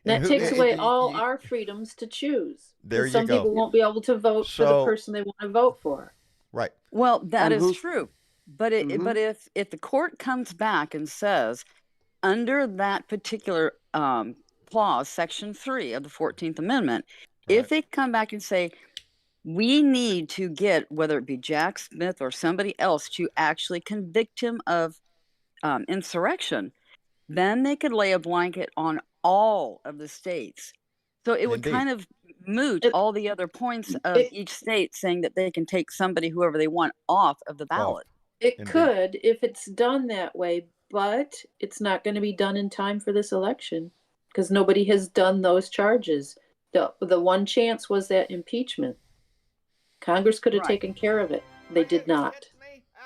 That takes away all our freedoms to choose. There you some go. people won't be able to vote for the person they want to vote for. Right. Well, that is true. But but if the court comes back and says, under that particular clause, Section 3 of the 14th Amendment, if they come back and say, we need to get, whether it be Jack Smith or somebody else, to actually convict him of insurrection, then they could lay a blanket on all of the states. So it would kind of moot all the other points of each state saying that they can take somebody, whoever they want, off of the ballot. It could if it's done that way, but it's not going to be done in time for this election because nobody has done those charges. The one chance was that impeachment. Congress could have taken care of it. They did not.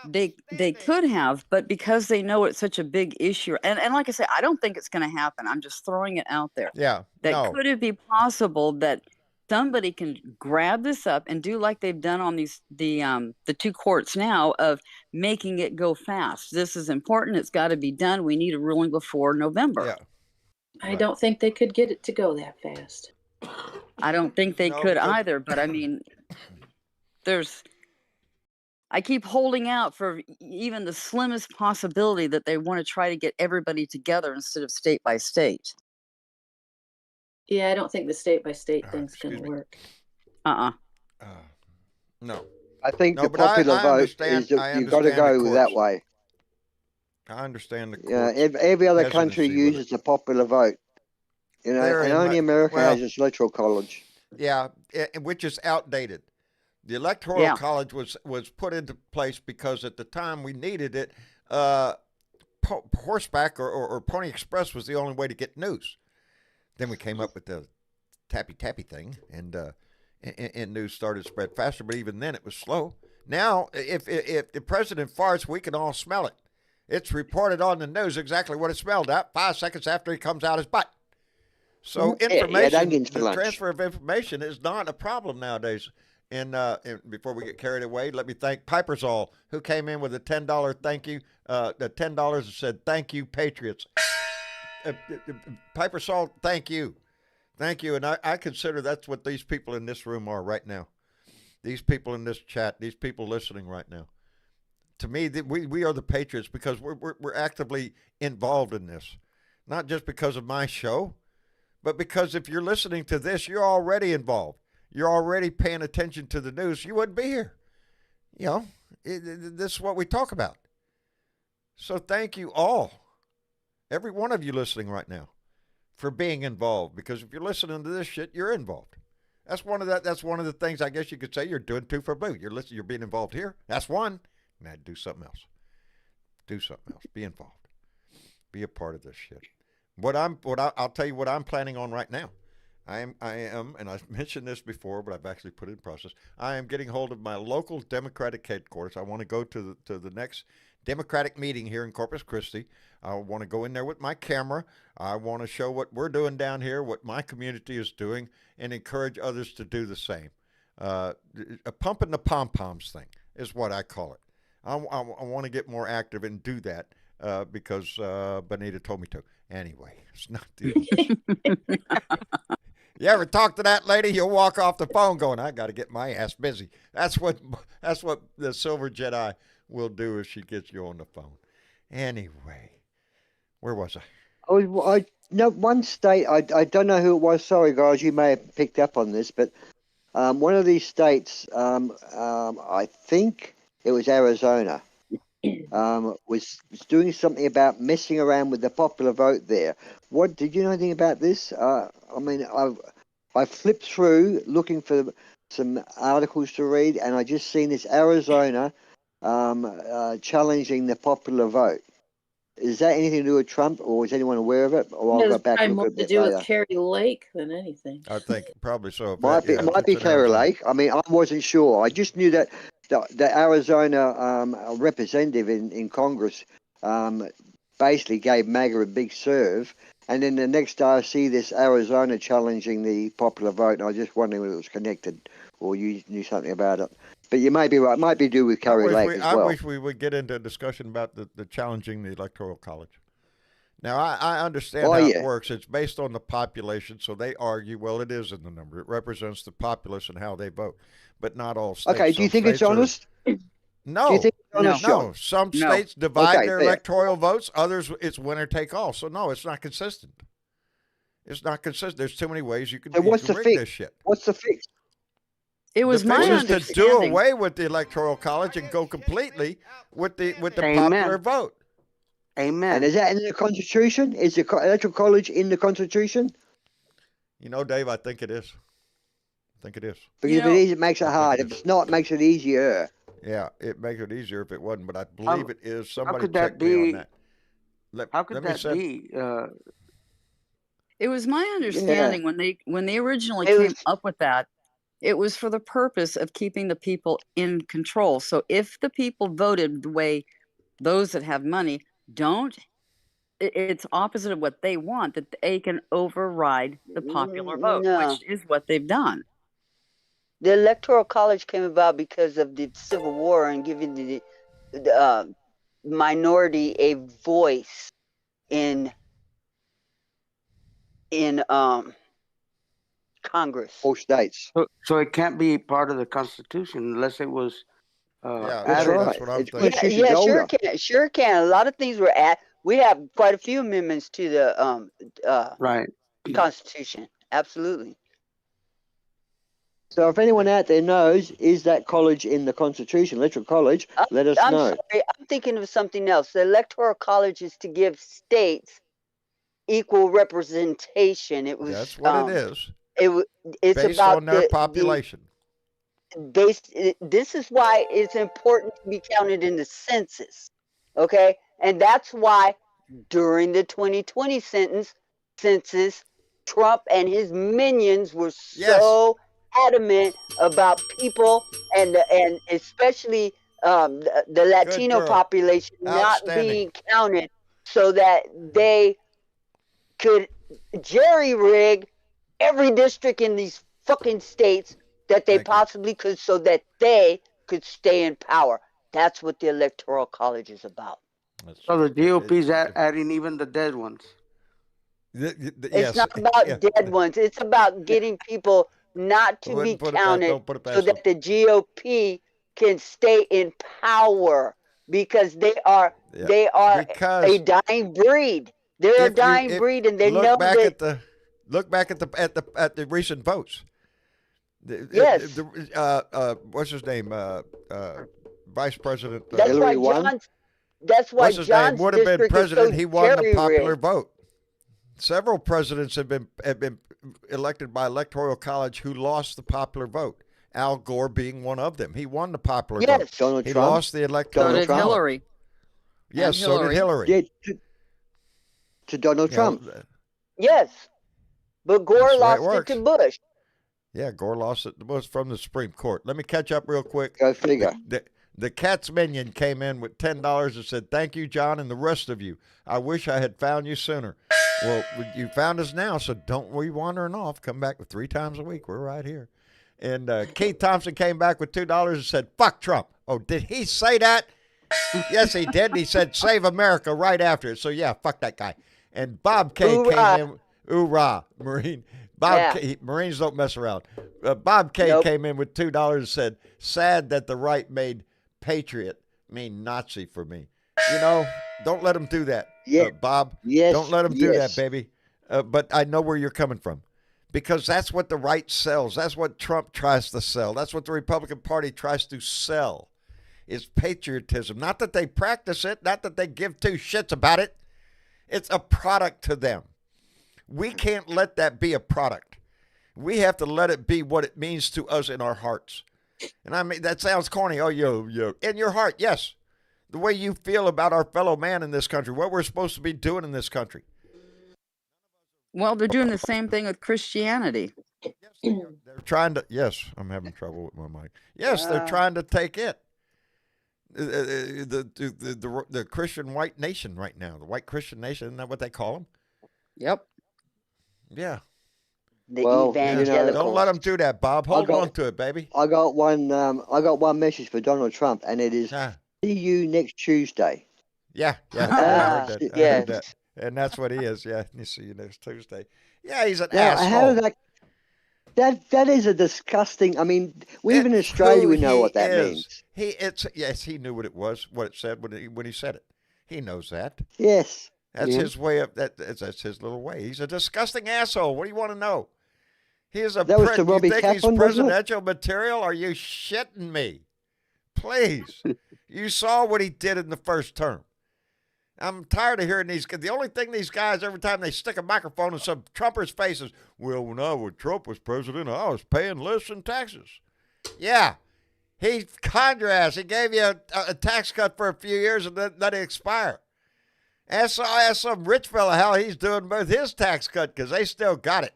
They could have, but because they know it's such a big issue, and like I said, I don't think it's going to happen. I'm just throwing it out there. Yeah. Could it be possible that somebody can grab this up and do like they've done on the 2 courts now of making it go fast? This is important. It's got to be done. We need a ruling before November. Yeah. I don't think they could get it to go that fast. I don't think they could either, but I mean, I keep holding out for even the slimmest possibility that they want to try to get everybody together instead of state by state. Yeah, I don't think the state by state thing's going to work. No. I think the popular vote is that you've got to go that way. I understand the courts. Yeah, every other country uses the popular vote. You know, and only America has its electoral college. Yeah, which is outdated. The electoral college was put into place because at the time we needed it. Horseback or Pony Express was the only way to get news. Then we came up with the tappy thing, and news started to spread faster. But even then, it was slow. Now, if the president farts, we can all smell it. It's reported on the news exactly what it smelled at 5 seconds after he comes out his butt. So information, the transfer of information is not a problem nowadays. And before we get carried away, let me thank Pipersall, who came in with a $10 thank you. The $10 said, "Thank you, Patriots." Pipersall, thank you. Thank you. And I consider that's what these people in this room are right now. These people in this chat, these people listening right now. To me, we are the Patriots because we're actively involved in this. Not just because of my show, but because if you're listening to this, you're already involved. You're already paying attention to the news. You wouldn't be here. You know, this is what we talk about. So thank you all, every one of you listening right now, for being involved. Because if you're listening to this shit, you're involved. That's one of the things I guess you could say you're doing two for blue. You're being involved here. That's one. Now do something else. Do something else. Be involved. Be a part of this shit. I'll tell you what I'm planning on right now. I am, and I've mentioned this before, but I've actually put it in process. I am getting hold of my local Democratic headquarters. I want to go to the next Democratic meeting here in Corpus Christi. I want to go in there with my camera. I want to show what we're doing down here, what my community is doing, and encourage others to do the same. A pumping the pom-poms thing is what I call it. I want to get more active and do that because Bonita told me to. Anyway, it's not the You ever talk to that lady? You'll walk off the phone going, I got to get my ass busy. That's what the Silver Jedi will do if she gets you on the phone. Anyway, where was I? One state, I don't know who it was. Sorry, guys, you may have picked up on this, but one of these states, I think it was Arizona, was doing something about messing around with the popular vote there. What did you know anything about this? I mean, I flipped through looking for some articles to read, and I just seen this Arizona challenging the popular vote. Is that anything to do with Trump, or is anyone aware of it? Or I'll go back and more look at to it do later. with Carrie Lake than anything. I think probably so. Might be Carrie Lake. I mean, I wasn't sure. I just knew that the Arizona representative in Congress basically gave MAGA a big serve. And then the next day I see this Arizona challenging the popular vote, and I was just wondering whether it was connected or you knew something about it. But you may be right. It might be due with Carrie Lake as well. I wish we would get into a discussion about the challenging the Electoral College. Now, I understand how it works. It's based on the population, so they argue, well, it is in the number. It represents the populace and how they vote, but not all states. Okay, do you think it's honest? No. Do you think it's honest, John? No. Some states divide their electoral votes. Others, it's winner take all. So, no, it's not consistent. It's not consistent. There's too many ways you can rig this shit. What's the fix? It was my understanding to do away with the Electoral College and go completely with the popular vote. Amen. And is that in the Constitution? Is the Electoral College in the Constitution? You know, Dave, I think it is. Because if it is, it makes it hard. If it's not, it makes it easier. Yeah, it makes it easier if it wasn't, but I believe it is. Somebody check me on that. How could that be? It was my understanding when they originally came up with that, it was for the purpose of keeping the people in control. So if the people voted the way those that have money don't, it's opposite of what they want, that they can override the popular vote, which is what they've done. The Electoral College came about because of the Civil War and giving the minority a voice in Congress. All states. So it can't be part of the Constitution unless it was. That's right. That's what I'm thinking. Sure can. A lot of things were we have quite a few amendments to the Constitution. Absolutely. So if anyone out there knows, is that college in the Constitution, Electoral College, let us know. Sorry, I'm thinking of something else. The Electoral College is to give states equal representation. It was that's what it is. It's based about on their population. This is why it's important to be counted in the census. Okay? And that's why during the 2020 census, Trump and his minions were so adamant about people and especially the Latino population not being counted so that they could jerry-rig every district in these fucking states that they possibly could so that they could stay in power. That's what the Electoral College is about. So the GOP's adding even the dead ones. It's not about dead ones. It's about getting people not to be counted so that the GOP can stay in power because they are a dying breed. They're a dying breed, and they know that. Look back at the recent votes. What's his name? Vice President. That's why John's would have been president. He won the popular vote. Several presidents have been elected by Electoral College who lost the popular vote. Al Gore being one of them. He won the popular vote. Donald he Trump. lost the Electoral So did College. Hillary. Yes, so did Hillary. Yeah, to Donald Trump. Yes. But Gore lost it to Bush. Yeah, Gore lost it was from the Supreme Court. Let me catch up real quick. Go figure. The cat's minion came in with $10 and said, "Thank you, John, and the rest of you. I wish I had found you sooner." Well, you found us now, so don't be wandering off. Come back 3 times a week. We're right here. And Keith Thompson came back with $2 and said, "Fuck Trump." Oh, did he say that? Yes, he did. And he said, "Save America" right after it. So, yeah, fuck that guy. And Bob K came in. Hoorah, Marine. Marines don't mess around. Bob K came in with $2 and said, "Sad that the right made patriot mean Nazi for me." You know, don't let them do that, Bob. Yes. Don't let them do that, baby. But I know where you're coming from. Because that's what the right sells. That's what Trump tries to sell. That's what the Republican Party tries to sell, is patriotism. Not that they practice it, not that they give 2 shits about it. It's a product to them. We can't let that be a product. We have to let it be what it means to us in our hearts. And I mean, that sounds corny. Oh, yo. In your heart, yes. The way you feel about our fellow man in this country, what we're supposed to be doing in this country. Well, they're doing the same thing with Christianity. Yes, they're trying to. Yes, I'm having trouble with my mic. Yes, they're trying to take it. The Christian white nation right now, the white Christian nation, isn't that what they call them? Yep. Yeah. Evangelicals. Don't let them do that, Bob. Hold on to it, baby. I got one. I got one message for Donald Trump, and it is: see you next Tuesday. Yeah. I heard that. And that's what he is. Yeah, you see you next Tuesday. Yeah, he's an asshole. How did that is a disgusting. I mean, we live in Australia. We know what that means. He knew what it was, what it said when he said it. He knows that. Yes. That's his way of that. That's his little way. He's a disgusting asshole. What do you want to know? He is a prick. You think he's presidential material? Are you shitting me? Please. You saw what he did in the first term. I'm tired of hearing these. The only thing these guys, every time they stick a microphone in some Trumper's faces, well, when Trump was president, I was paying less in taxes. Yeah. He conned your ass. He gave you a tax cut for a few years and then let it expire. Ask some rich fella how he's doing with his tax cut because they still got it.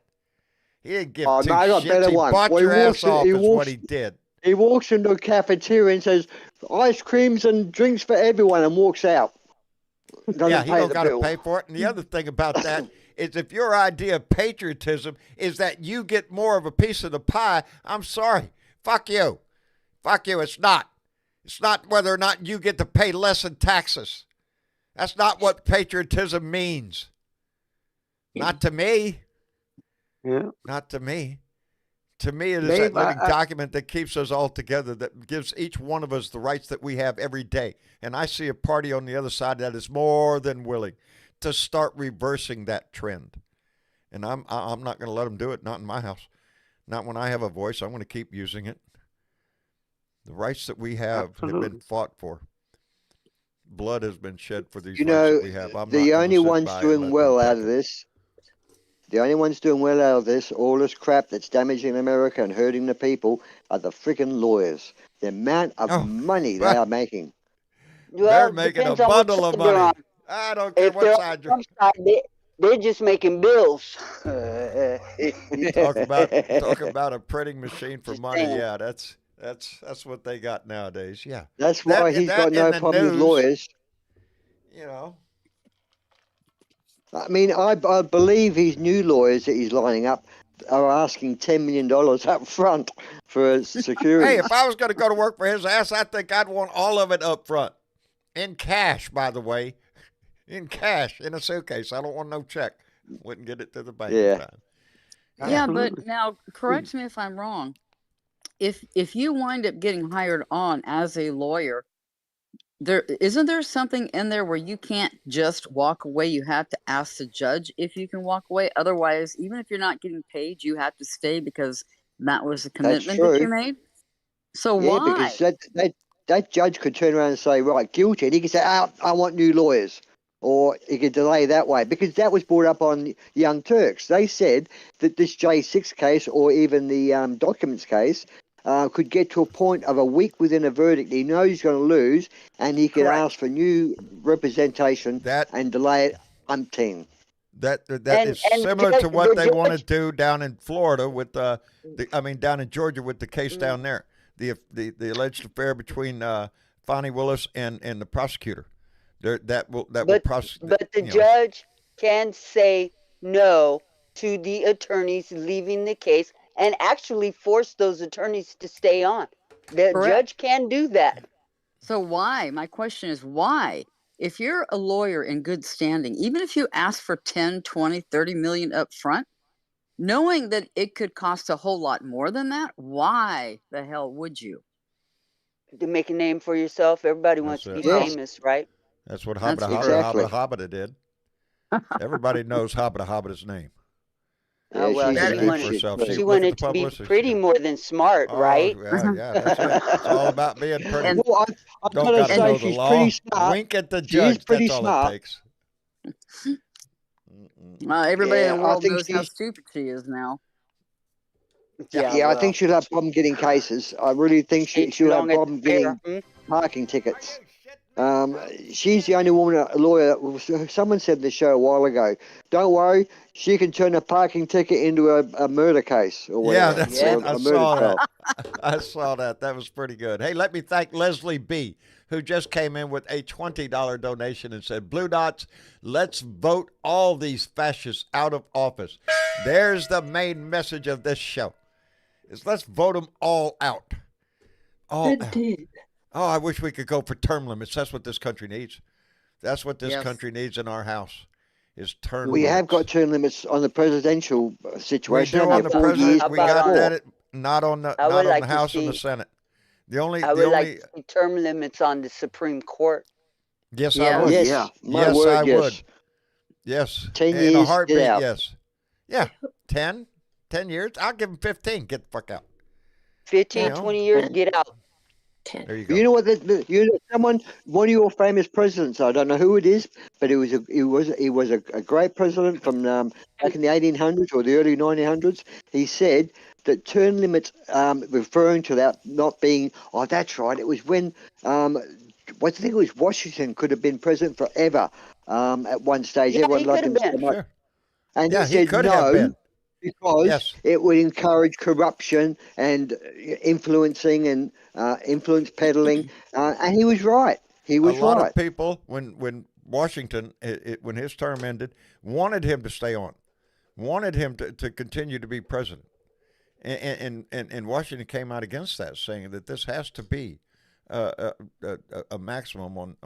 He didn't give 2 shits. He bought your ass off is what he did. He walks into a cafeteria and says, "Ice creams and drinks for everyone," and walks out. He don't got to pay for it. And the other thing about that is if your idea of patriotism is that you get more of a piece of the pie, I'm sorry. Fuck you. Fuck you. It's not. It's not whether or not you get to pay less in taxes. That's not what patriotism means. Not to me. Yeah. Not to me. To me, it is that living document that keeps us all together, that gives each one of us the rights that we have every day. And I see a party on the other side that is more than willing to start reversing that trend. And I'm not going to let them do it, not in my house. Not when I have a voice. I'm going to keep using it. The rights that we have have been fought for. Blood has been shed for these rights that we have. The only ones doing well out of this, all this crap that's damaging America and hurting the people, are the freaking lawyers. The amount of money they are making. Well, they're making a bundle of money. I don't care what side you're on. They're just making bills. Talk about a printing machine for money. Yeah, that's what they got nowadays. Yeah. That's why he's got no problem with lawyers. You know. I mean, I believe his new lawyers that he's lining up are asking $10 million up front for security. Hey, if I was going to go to work for his ass, I think I'd want all of it up front. In cash, by the way. In cash, in a suitcase. I don't want no check. Wouldn't get it to the bank. Yeah. Yeah, but now, correct me if I'm wrong. If you wind up getting hired on as a lawyer, isn't there something in there where you can't just walk away? You have to ask the judge if you can walk away. Otherwise, even if you're not getting paid, you have to stay because that was a commitment that you made. So why? Because that judge could turn around and say, right, guilty. And he could say, I want new lawyers. Or he could delay that way. Because that was brought up on Young Turks. They said that this J6 case or even the documents case could get to a point of a week within a verdict. He knows he's going to lose, and he can ask for new representation and delay it umpteen. That is similar to what they want to do down in Florida with down in Georgia with the case down there. The alleged affair between Fonnie Willis and the prosecutor. That will prosecute. But the judge can say no to the attorneys leaving the case and actually force those attorneys to stay on. The judge can do that. So why? My question is why? If you're a lawyer in good standing, even if you ask for 10, 20, 30 million up front, knowing that it could cost a whole lot more than that, why the hell would you? To make a name for yourself. Everybody wants to be famous, right? That's what Habda did. Everybody knows Habda's name. Oh, well, she wanted to be pretty more than smart, right? Yeah, that's it. It's all about being pretty. Well, I've got to say she's pretty smart. Wink at the judge. That's all it takes. Everybody in the world knows how stupid she is now. Yeah, I think she'll have problem getting cases. I really think she'll have problem getting parking tickets. She's the only woman, a lawyer. Someone said in the show a while ago, don't worry, she can turn a parking ticket into a murder case. Or whatever. Yeah, that's it. I saw that. I saw that. That was pretty good. Hey, let me thank Leslie B., who just came in with a $20 donation and said, Blue Dots, let's vote all these fascists out of office. There's the main message of this show, is let's vote them all out. All out. Oh, I wish we could go for term limits. That's what this country needs. That's what this country needs in our house, is term limits. We have got term limits on the presidential situation. We do on the president. We got that. Not on the House and the Senate. I would like to see term limits on the Supreme Court. Yes, I would. Yes, I would. Yes. 10 years, in a heartbeat, get out. Yes. Yeah, 10 years. I'll give them 15. Get the fuck out. 15, 20 years, get out. 10. There you go. You know what? One of your famous presidents. I don't know who it is, but he was a great president from back in the 1800s or the early 1900s. He said that term limits, referring to that not being. Oh, that's right. It was when I think it was Washington could have been president forever. At one stage, everyone loved him so much, sure. and he said no. Because it would encourage corruption and influencing and influence peddling, and he was right. He was right. A lot of people, when Washington, when his term ended, wanted him to stay on, wanted him to continue to be president, and Washington came out against that, saying that this has to be a maximum on.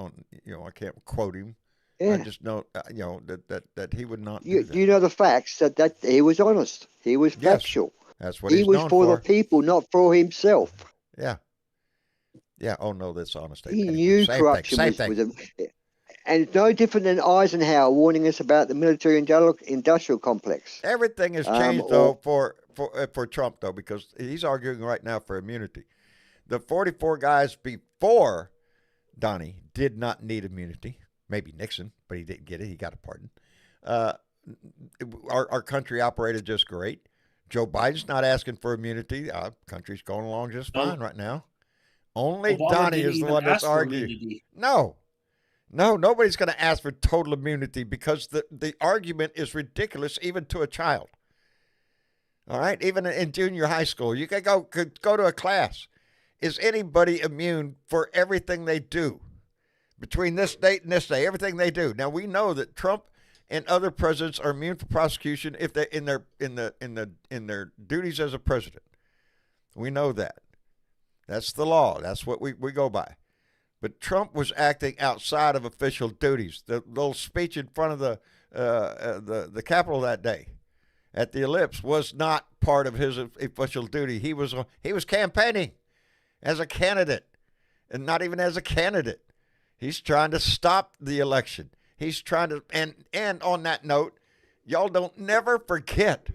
I can't quote him. Yeah. I just know, that he would not do that. You know the facts, that he was honest. He was factual. That's what he was for the people, not for himself. Yeah. Yeah. Oh, no, that's honest. He knew corruption was and it's no different than Eisenhower warning us about the military-industrial complex. Everything has changed, though, for Trump, though, because he's arguing right now for immunity. The 44 guys before Donnie did not need immunity. Maybe Nixon, but he didn't get it. He got a pardon. Our country operated just great. Joe Biden's not asking for immunity. Our country's going along just fine right now. Only Donnie is the one that's arguing. No, nobody's going to ask for total immunity because the argument is ridiculous, even to a child. All right, even in junior high school, you could go to a class. Is anybody immune for everything they do? Between this date and this day, everything they do. Now we know that Trump and other presidents are immune for prosecution if they in their duties as a president. We know that. That's the law. That's what we go by. But Trump was acting outside of official duties. The little speech in front of the Capitol that day at the Ellipse was not part of his official duty. He was campaigning as a candidate, and not even as a candidate. He's trying to stop the election. He's trying to, and on that note, y'all don't never forget,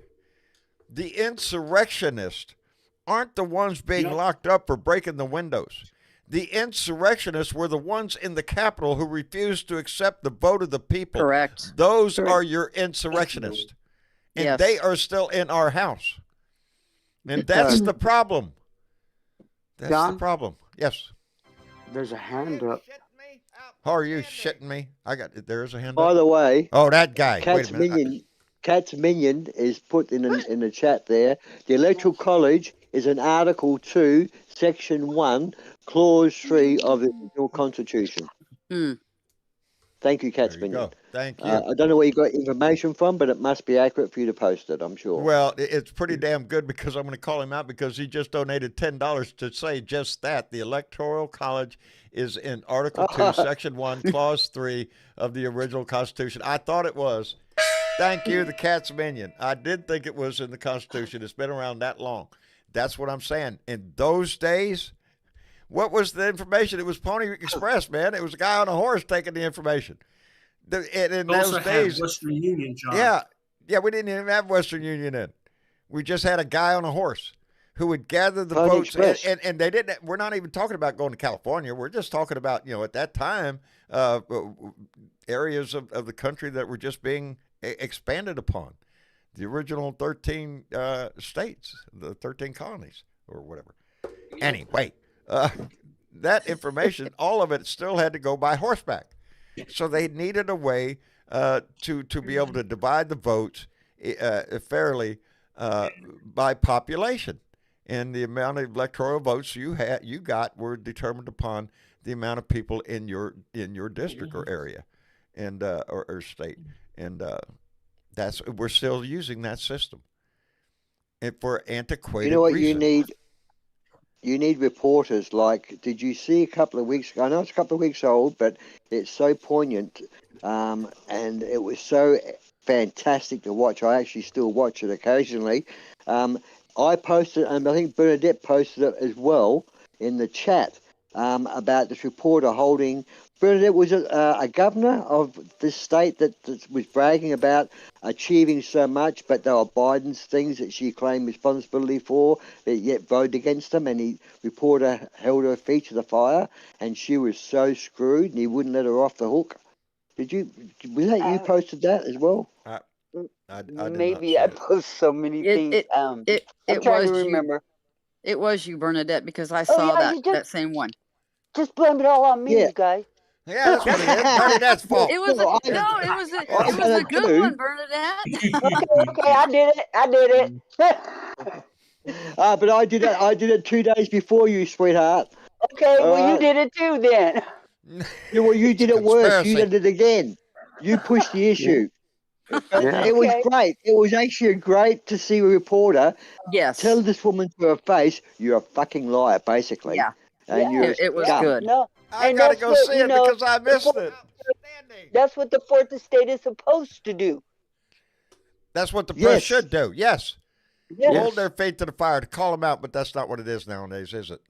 the insurrectionists aren't the ones being locked up for breaking the windows. The insurrectionists were the ones in the Capitol who refused to accept the vote of the people. Correct. Those are your insurrectionists. And they are still in our house. And that's the problem. That's the problem. Yes. There's a hand up. How are you shitting me? There is a hand up. By the way. Oh, that guy. Cat's Minion is put in the chat there. The Electoral College is an Article 2, Section 1 Clause 3 of the original Constitution. Mm. Thank you, There Cat's you Minion. go. Thank you. I don't know where you got information from, but it must be accurate for you to post it, I'm sure. Well, it's pretty damn good because I'm going to call him out because he just donated $10 to say just that. The Electoral College is in Article 2, Section 1, Clause 3 of the original Constitution. I thought it was. Thank you, the Cat's Minion. I did think it was in the Constitution. It's been around that long. That's what I'm saying. In those days, what was the information? It was Pony Express, man. It was a guy on a horse taking the information. In those days, Western Union, John. Yeah, we didn't even have Western Union then. We just had a guy on a horse who would gather the votes, and they didn't. We're not even talking about going to California. We're just talking about, at that time, areas of the country that were just being expanded upon. The original 13 states, the 13 colonies, or whatever. Anyway, that information, all of it, still had to go by horseback. So they needed a way to be able to divide the votes fairly by population, and the amount of electoral votes you got were determined upon the amount of people in your district or area, and or state, and we're still using that system, and for antiquated. You know what reasons. you need? You need reporters like, did you see a couple of weeks ago? I know it's a couple of weeks old, but it's so poignant, and it was so fantastic to watch. I actually still watch it occasionally. I posted, and I think Bernadette posted it as well in the chat, about this reporter holding. Bernadette was a governor of this state that was bragging about achieving so much, but they were Biden's things that she claimed responsibility for, but yet voted against them, and the reporter held her feet to the fire, and she was so screwed, and he wouldn't let her off the hook. Was that you posted that as well? I did Maybe I post so many things. I'm trying to remember. It was you, Bernadette, because I saw that same one. Just blame it all on me, you guys. Yeah, that's what it is. Bernadette's fault. It was a good one, Bernadette. Okay, I did it. But I did it 2 days before you, sweetheart. Okay, you did it too then. Yeah, well, you did it worse. You did it again. You pushed the issue. It was great. It was actually great to see a reporter tell this woman to her face, "You're a fucking liar," basically. Yeah. And it was good. No, I gotta go see it because I missed it. That's what the fourth estate is supposed to do. That's what the press should do. Yes. Hold their feet to the fire to call them out, but that's not what it is nowadays, is it?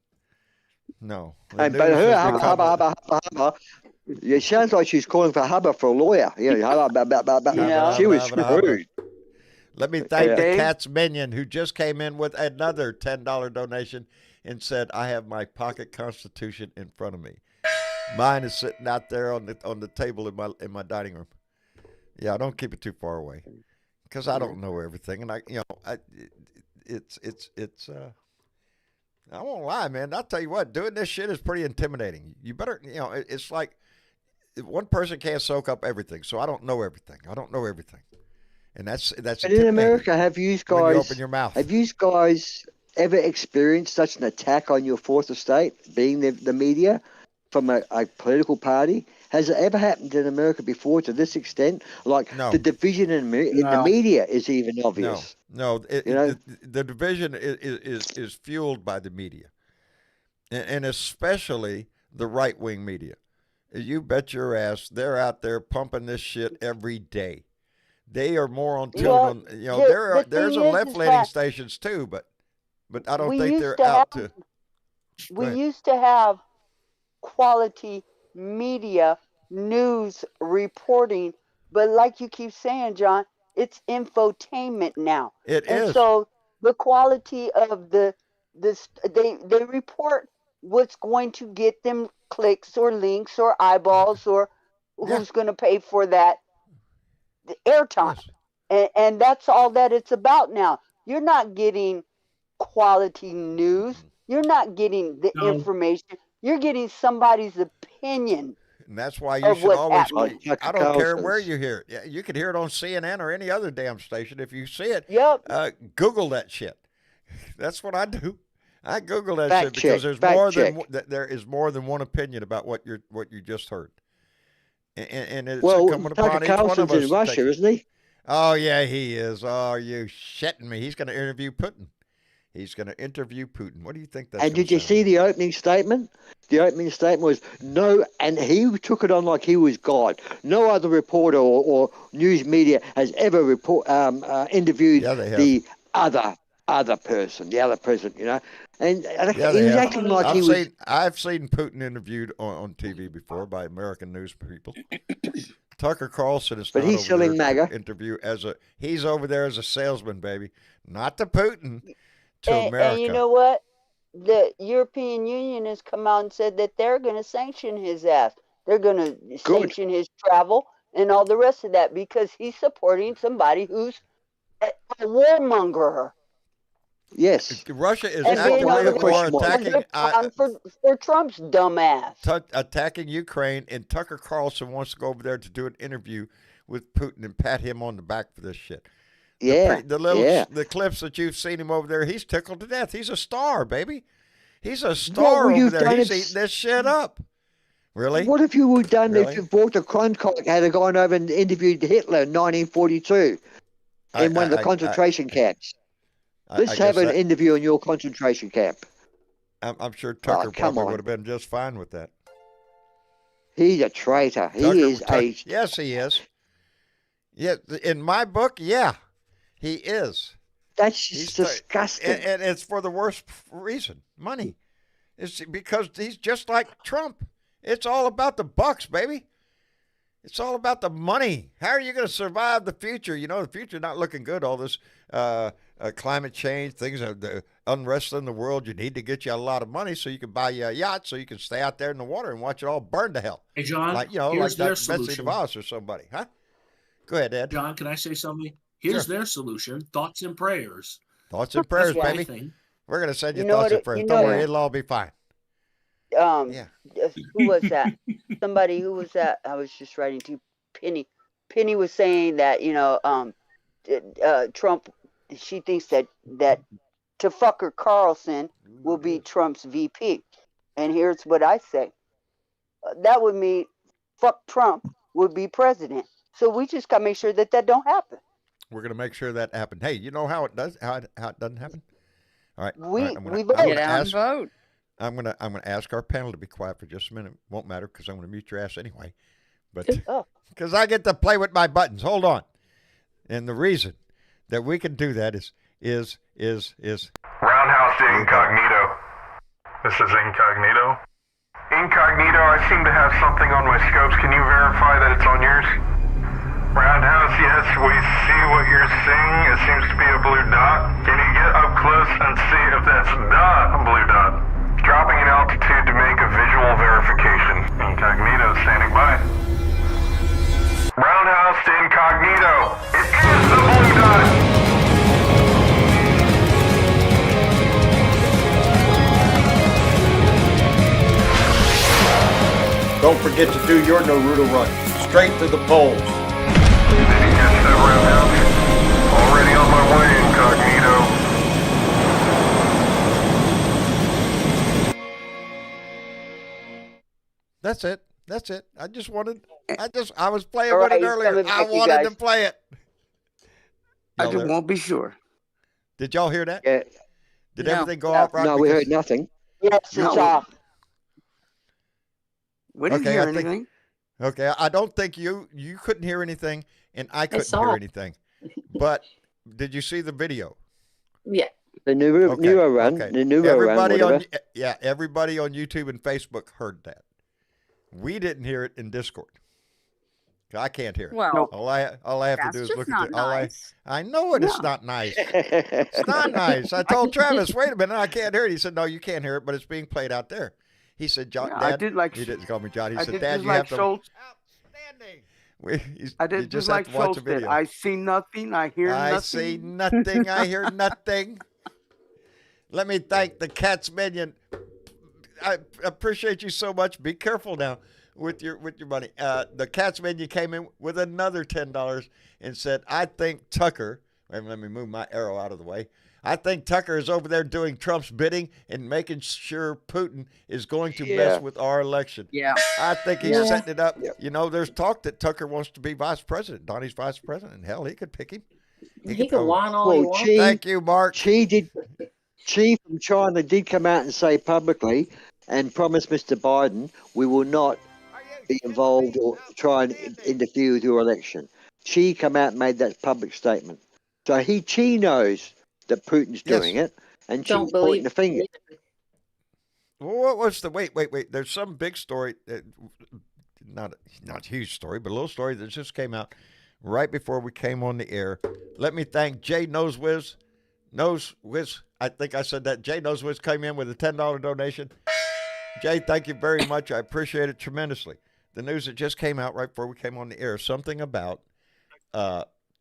No. But her, it sounds like she's calling for Hubba for a lawyer. She was screwed. Let me thank the Cat's Minion, who just came in with another $10 donation and said, "I have my pocket Constitution in front of me. Mine is sitting out there on the table in my dining room." Yeah, I don't keep it too far away because I don't know everything, and I won't lie, man. I'll tell you what, doing this shit is pretty intimidating. You better, it's like one person can't soak up everything, so I don't know everything. And that's. But in America, have you guys open your mouth? Have you guys ever experienced such an attack on your fourth estate, being the media from a political party? Has it ever happened in America before to this extent? Like the division in the media is even obvious. No, the division is fueled by the media, and especially the right-wing media. You bet your ass they're out there pumping this shit every day. They are more on tune. There's a left-leaning stations too, but I don't think they're out to. We used to have quality media news reporting, but like you keep saying, John, it's infotainment now. It and is. So the quality of they report what's going to get them clicks or links or eyeballs or who's going to pay for that airtime. Yes. And that's all that it's about now. You're not getting quality news. You're not getting the information. You're getting somebody's opinion. And that's why you should always. I don't care where you hear it. You could hear it on CNN or any other damn station. If you see it, Google that shit. That's what I do. I googled that Fact shit because check, there's fact more check. there is more than one opinion about what you just heard, and it's Well, incumbent upon Tucker each one of Carlson's us in to Russia, take it. isn't he? Oh yeah, he is. Oh, are you shitting me? He's going to interview Putin. He's going to interview Putin. What do you think that's? And gonna did you sound see like? the opening statement? The opening statement was no, and he took it on like he was God. No other reporter or news media has ever interviewed Yeah, they have. the other person, you know. And Yeah, he they was have. acting like he was. I've seen Putin interviewed on TV before by American news people. Tucker Carlson is But not he's over selling there MAGA. to interview he's over there as a salesman, baby, not to Putin, to America. And you know what? The European Union has come out and said that they're going to sanction his ass. They're going to sanction his travel and all the rest of that because he's supporting somebody who's a warmonger. Yes. Russia is And acting being like over a war, there attacking for Trump's dumbass. attacking Ukraine, and Tucker Carlson wants to go over there to do an interview with Putin and pat him on the back for this shit. Yeah. The clips that you've seen him over there, he's tickled to death. He's a star, baby. He's a star over there. He's eating this shit up. Really? What if you would done Really? if you brought the Kronkock had gone over and interviewed Hitler in 1942 in one of the concentration camps? Let's have an interview in your concentration camp. I'm sure Tucker probably would have been just fine with that. He's a traitor. Yes, he is. Yeah, in my book, yeah, he is. That's just disgusting. And it's for the worst reason. Money. It's because he's just like Trump. It's all about the bucks, baby. It's all about the money. How are you going to survive the future? You know, the future's not looking good. All this climate change, things, the unrest in the world. You need to get you a lot of money so you can buy you a yacht so you can stay out there in the water and watch it all burn to hell. Hey, John, like that Betsy DeVos or somebody, huh? Go ahead, Ed. John, can I say something? Here's their solution: thoughts and prayers. Thoughts and prayers, baby. We're going to send you thoughts and prayers. Don't worry, it'll all be fine. Who was that? Somebody who was that? I was just writing to Penny. Penny was saying that Trump. She thinks that Tucker Carlson will be Trump's VP, and here's what I say: that would mean fuck Trump would be president. So we just got to make sure that don't happen. We're going to make sure that happens. Hey, you know how it does? How it doesn't happen? All right. We vote. Get out and vote. I'm gonna ask our panel to be quiet for just a minute. Won't matter because I'm gonna mute your ass anyway. But because I get to play with my buttons. Hold on. And the reason that we can do that is Roundhouse to Incognito. This is Incognito. Incognito, I seem to have something on my scopes. Can you verify that it's on yours? Roundhouse, yes, we see what you're seeing. It seems to be a blue dot. Can you get up close and see if that's not a blue dot? Dropping in altitude to make a visual verification. Incognito standing by. Roundhouse to Incognito. It is the blue dot. Don't forget to do your Naruto run. Straight to the poles. Did you catch that, Roundhouse? Already on my way, Incognito. That's it. I was playing with it earlier. I wanted to play it. I just won't be sure. Did y'all hear that? Yeah. Did everything go off right? No, we heard nothing. Yes, it's off. We didn't hear anything. Okay, I don't think you couldn't hear anything, and I couldn't hear anything. But did you see the video? Yeah. The Neuro run. Okay. The Neuro everybody run. Everybody on YouTube and Facebook heard that. We didn't hear it in Discord. I can't hear it. Well, all I have to do is look at it. I know it's not nice. It's It's not nice. I told Travis, wait a minute, I can't hear it. He said, no, you can't hear it, but it's being played out there. He said, John, Yeah, Dad, I did like. he didn't call me John. He I said, did Dad, just you like have to. Schultz. Outstanding. I did just like have to watch Schultz the video. did. I see nothing. I hear nothing. I see nothing. I hear nothing. Let me thank the Cats Minion. I appreciate you so much. Be careful now with your money. The Cats Minion came in with another $10 and said, I think Tucker, let me move my arrow out of the way. I think Tucker is over there doing Trump's bidding and making sure Putin is going to mess with our election. Yeah. I think he's setting it up. Yep. You know, there's talk that Tucker wants to be vice president. Donnie's vice president. And hell, he could pick him. He can whine all he Well, wants. Thank you, Mark. Xi from China did come out and say publicly and promise Mr. Biden we will not be involved or try and interfere with your election. Xi come out and made that public statement. So Xi knows that Putin's doing it, and Don't Xi's pointing the finger. Well, what was the wait? There's some big story, not a huge story, but a little story that just came out right before we came on the air. Let me thank Jay Nosewiz. I think I said that. Jay Nosewiz came in with a $10 donation. Jay, thank you very much. I appreciate it tremendously. The news that just came out right before we came on the air, something about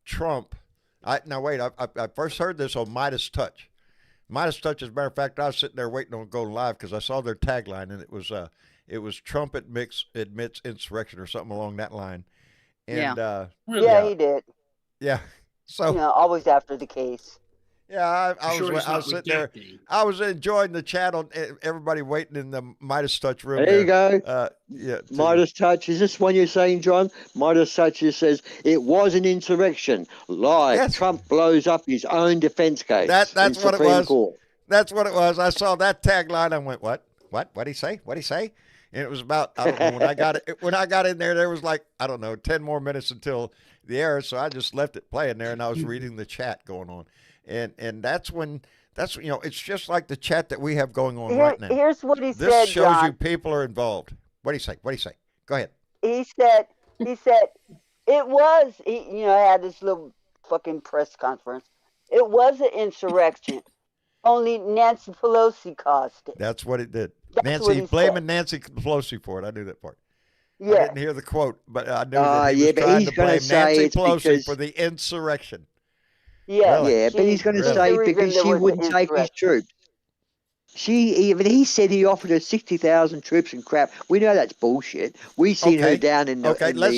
Trump. I first heard this on Midas Touch. Midas Touch, as a matter of fact, I was sitting there waiting on going live because I saw their tagline, and it was Trump admits insurrection or something along that line. And, yeah, he did. Yeah. So always after the case. Yeah, I was sitting there. I was enjoying the chat on everybody waiting in the Midas Touch room. There you go. Midas Touch. Is this one you're saying, John? Midas Touch says it was an insurrection. Lie. Yes. Trump blows up his own defense case. That's what it was. Court. That's what it was. I saw that tagline. I went, what? What'd he say? What'd he say? And it was about, I don't know, when I got in there was like, I don't know, 10 more minutes until the air. So I just left it playing there, and I was reading the chat going on. And that's it's just like the chat that we have going on right now. Here's what he said, This shows John. you people are involved. What do you say? Go ahead. He said it was, had this little fucking press conference. It was an insurrection. Only Nancy Pelosi caused it. That's what it did. That's blaming Nancy Pelosi for it. I knew that part. Yeah. I didn't hear the quote, but I knew that he was trying to blame Nancy Pelosi for the insurrection. Yeah, but he's going to say because she wouldn't take his troops. He said he offered her 60,000 troops and crap. We know that's bullshit. We seen her down in the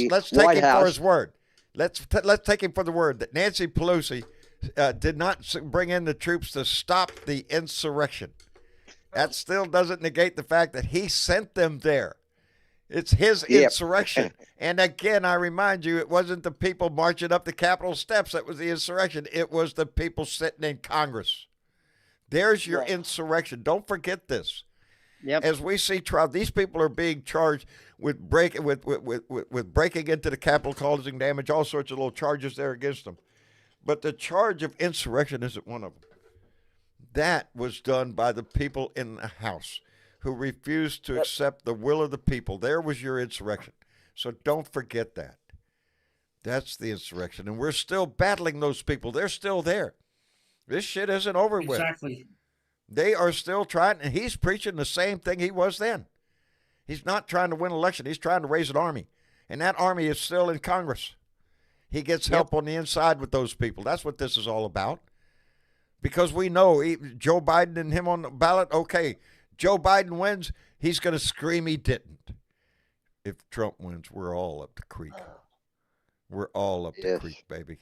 let's White take him House. for his word. Let's take him for the word that Nancy Pelosi did not bring in the troops to stop the insurrection. That still doesn't negate the fact that he sent them there. It's his insurrection. And again, I remind you, it wasn't the people marching up the Capitol steps that was the insurrection. It was the people sitting in Congress. There's your insurrection. Don't forget this. Yep. As we see trial, these people are being charged with breaking into the Capitol, causing damage, all sorts of little charges there against them. But the charge of insurrection isn't one of them. That was done by the people in the House who refused to accept the will of the people. There was your insurrection. So don't forget that. That's the insurrection. And we're still battling those people. They're still there. This shit isn't over with. Exactly. They are still trying, and he's preaching the same thing he was then. He's not trying to win an election. He's trying to raise an army. And that army is still in Congress. He gets help on the inside with those people. That's what this is all about. Because we know Joe Biden and him on the ballot, okay, Joe Biden wins, he's going to scream he didn't. If Trump wins, we're all up the creek. We're all up the creek, baby.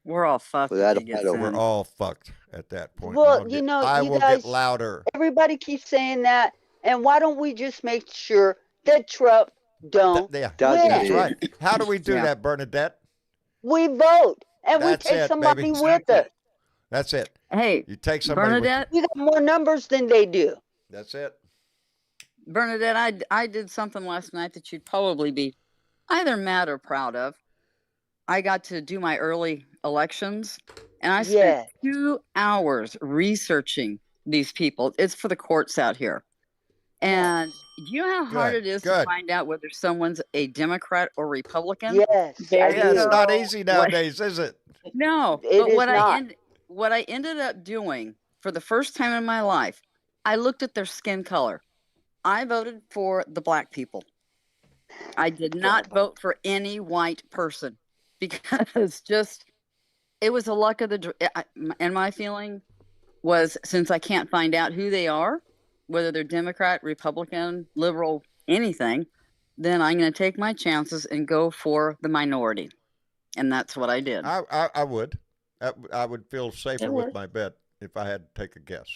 We're all fucked. We're all fucked at that point. Well, I will get louder. Everybody keeps saying that. And why don't we just make sure that Trump don't win? That's right. How do we do that, Bernadette? We vote. And we take somebody with us. That's it. Hey, you take somebody Bernadette, we got more numbers than they do. That's it. Bernadette, I did something last night that you'd probably be either mad or proud of. I got to do my early elections, and I spent 2 hours researching these people. It's for the courts out here. And do you know how hard it is to find out whether someone's a Democrat or Republican? Yes. It's not easy nowadays, is it? No. But what I ended up doing for the first time in my life, I looked at their skin color. I voted for the black people. I did not vote for any white person because it was the luck of the and my feeling was, since I can't find out who they are, whether they're Democrat, Republican, liberal, anything, then I'm going to take my chances and go for the minority. And that's what I did. I would. I would feel safer with my bet if I had to take a guess.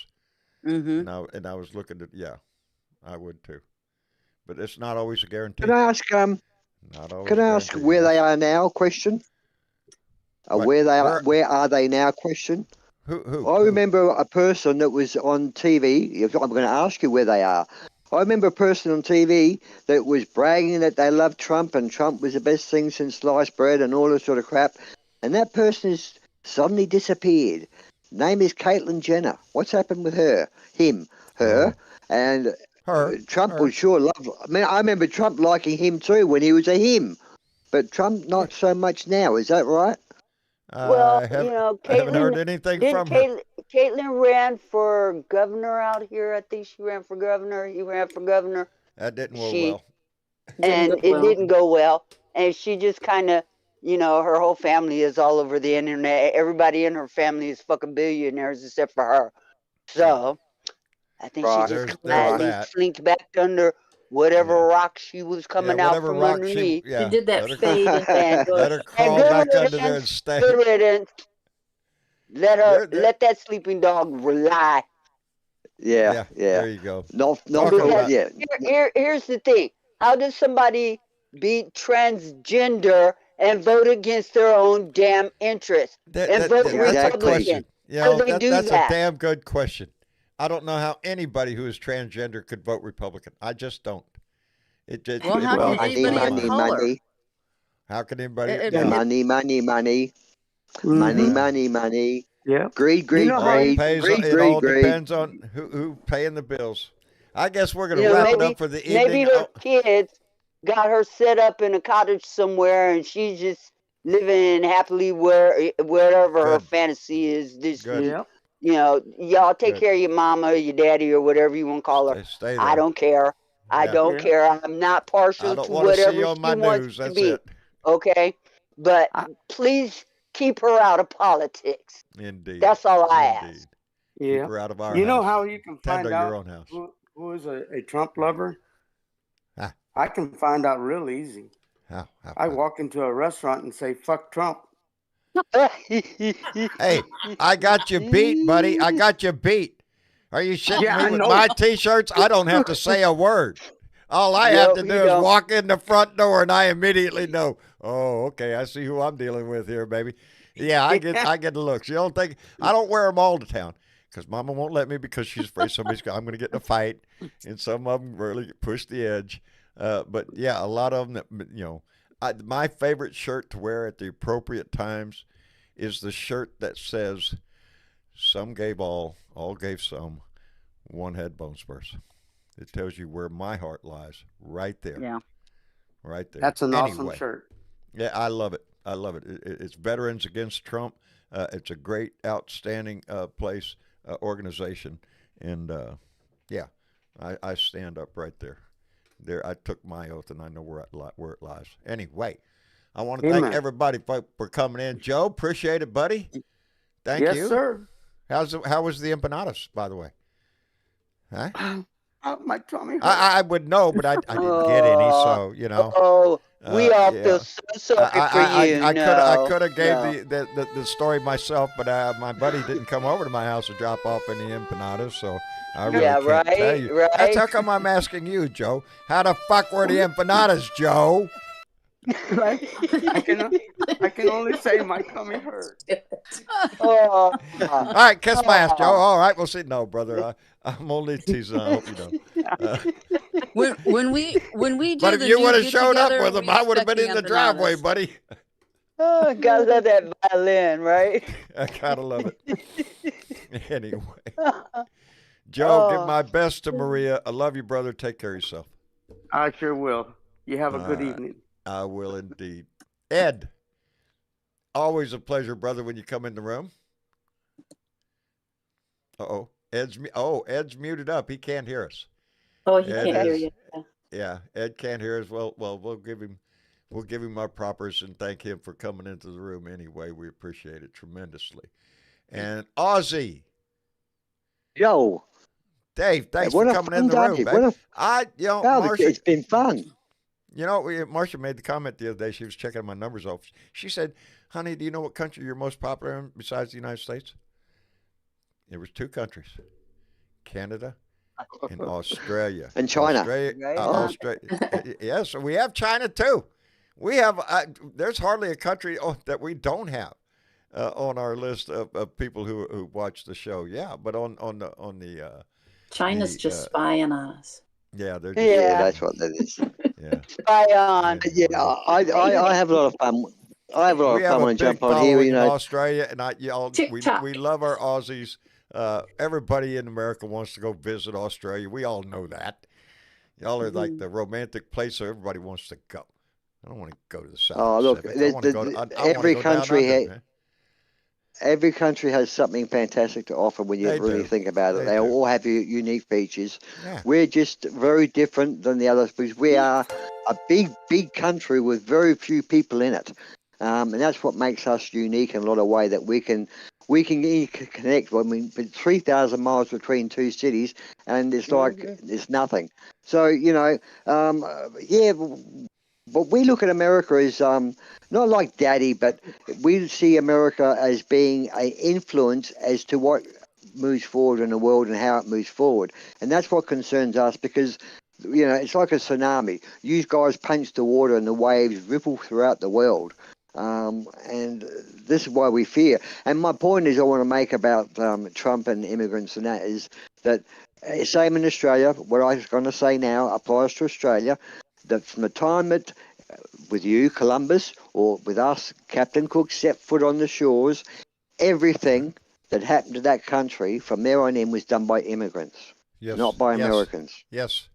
Mm-hmm. And I was looking at, yeah, I would too. But it's not always a guarantee. Can I ask? Not always Can a I ask guarantee. where they are now? Question. What? Where are they now? Question. Who? I remember a person that was on TV. I'm going to ask you where they are. I remember a person on TV that was bragging that they loved Trump and Trump was the best thing since sliced bread and all this sort of crap. And that person has suddenly disappeared. Name is Caitlyn Jenner. What's happened with her? Her. And Trump would sure love. I mean, I remember Trump liking him too when he was a him. But Trump not so much now. Is that right? Well, I haven't heard anything from her. Caitlyn ran for governor out here. I think she ran for governor. He ran for governor. That didn't go well. And it didn't go well. And she just kind of, her whole family is all over the internet. Everybody in her family is fucking billionaires except for her. So I think she just quietly slinked back under whatever rock she was coming out from underneath. She did that fade. Let her crawl back under there and stay. Let that sleeping dog lie. Yeah. There you go. Here's the thing. How does somebody be transgender and vote against their own damn interests and vote Republican? That's a damn good question. I don't know how anybody who is transgender could vote Republican. I just don't. How can anybody of color? How can anybody? Money. Yeah. Greed. It all depends on who paying the bills. I guess we're going to wrap it up for the evening. Maybe her kids got her set up in a cottage somewhere, and she's just living happily wherever her fantasy is. Y'all take care of your mama or your daddy or whatever you want to call her. I don't care. I don't care. I'm not partial to whatever she wants to be. Okay? But please keep her out of politics. Indeed. That's all I ask. Yeah. Keep her out of our you know house. how you can find out your own house. who is a Trump lover? I can find out real easy. How I walk into a restaurant and say, fuck Trump. Hey, I got you beat, buddy. I got you beat. Are you shitting me with my T-shirts? I don't have to say a word. All I have to do is walk in the front door, and I immediately know. Oh, okay. I see who I'm dealing with here, baby. Yeah, I get the looks. You don't think I don't wear them all the time because Mama won't let me because she's afraid I'm going to get in a fight, and some of them really push the edge. But yeah, a lot of them that my favorite shirt to wear at the appropriate times is the shirt that says, "Some gave all gave some, one had bone spurs." It tells you where my heart lies, right there. Yeah, right there. That's an awesome shirt. Yeah, I love it. I love it. It's Veterans Against Trump. It's a great, outstanding place, organization, and I stand up right there. There, I took my oath, and I know where it lies. Anyway, I want to thank everybody for coming in. Joe, appreciate it, buddy. Thank you. Yes, sir. How was the empanadas, by the way? Huh? My tummy. I would know, but I didn't get any, so we all feel so sorry for you. I could have gave the story myself, but my buddy didn't come over to my house to drop off any empanadas, so I really can't tell you. Right. That's how come I'm asking you, Joe. How the fuck were the empanadas, Joe? Right? I can only say my tummy hurt. All right, kiss my ass, Joe. All right, we'll see. No, brother, I'm only teasing. I hope you don't. When we do but if you would have showed up with them, I would have been in the driveway, buddy. Oh, gotta love that violin, right? I gotta love it. Anyway, Joe, give my best to Maria. I love you, brother. Take care of yourself. I sure will. You have a good evening. I will indeed. Ed, always a pleasure, brother, when you come in the room. Uh-oh. Ed's muted up. He can't hear us. Oh, he can't hear you. Yeah, Ed can't hear us. Well, we'll give him our propers and thank him for coming into the room anyway. We appreciate it tremendously. And Ozzy. Yo. Dave, thanks for coming in the room, baby. Marsha, it's been fun. Marsha made the comment the other day. She was checking my numbers off. She said, "Honey, do you know what country you're most popular in besides the United States?" It was 2 countries, Canada and Australia. And China. Australia. Yes, we have China too. We have. There's hardly a country that we don't have on our list of people who watch the show. Yeah, but on the China's just spying on us. Yeah, they're yeah, that's what that is. Yeah, spy on. Yeah, I have a lot of fun. I have a lot of fun when I jump on here. You know, in Australia, and we love our Aussies. Everybody in America wants to go visit Australia. We all know that. Y'all are like the romantic place, so everybody wants to go. I don't want to go to the South Pacific. Every country has something fantastic to offer when you really think about it. They all have unique features. Yeah. We're just very different than the others because we are a big country with very few people in it. And that's what makes us unique in a lot of ways, that we can connect. I mean, 3,000 miles between 2 cities, and it's like it's nothing. So, you know, but we look at America as not like daddy, but we see America as being an influence as to what moves forward in the world and how it moves forward. And that's what concerns us because, you know, it's like a tsunami. You guys punch the water and the waves ripple throughout the world. And this is why we fear. And my point is I want to make about Trump and immigrants, and that is that same in Australia. What I was going to say now applies to Australia. That from the time that with you, Columbus, or with us, Captain Cook, set foot on the shores, everything that happened to that country from there on in was done by immigrants, not by Americans. Yes.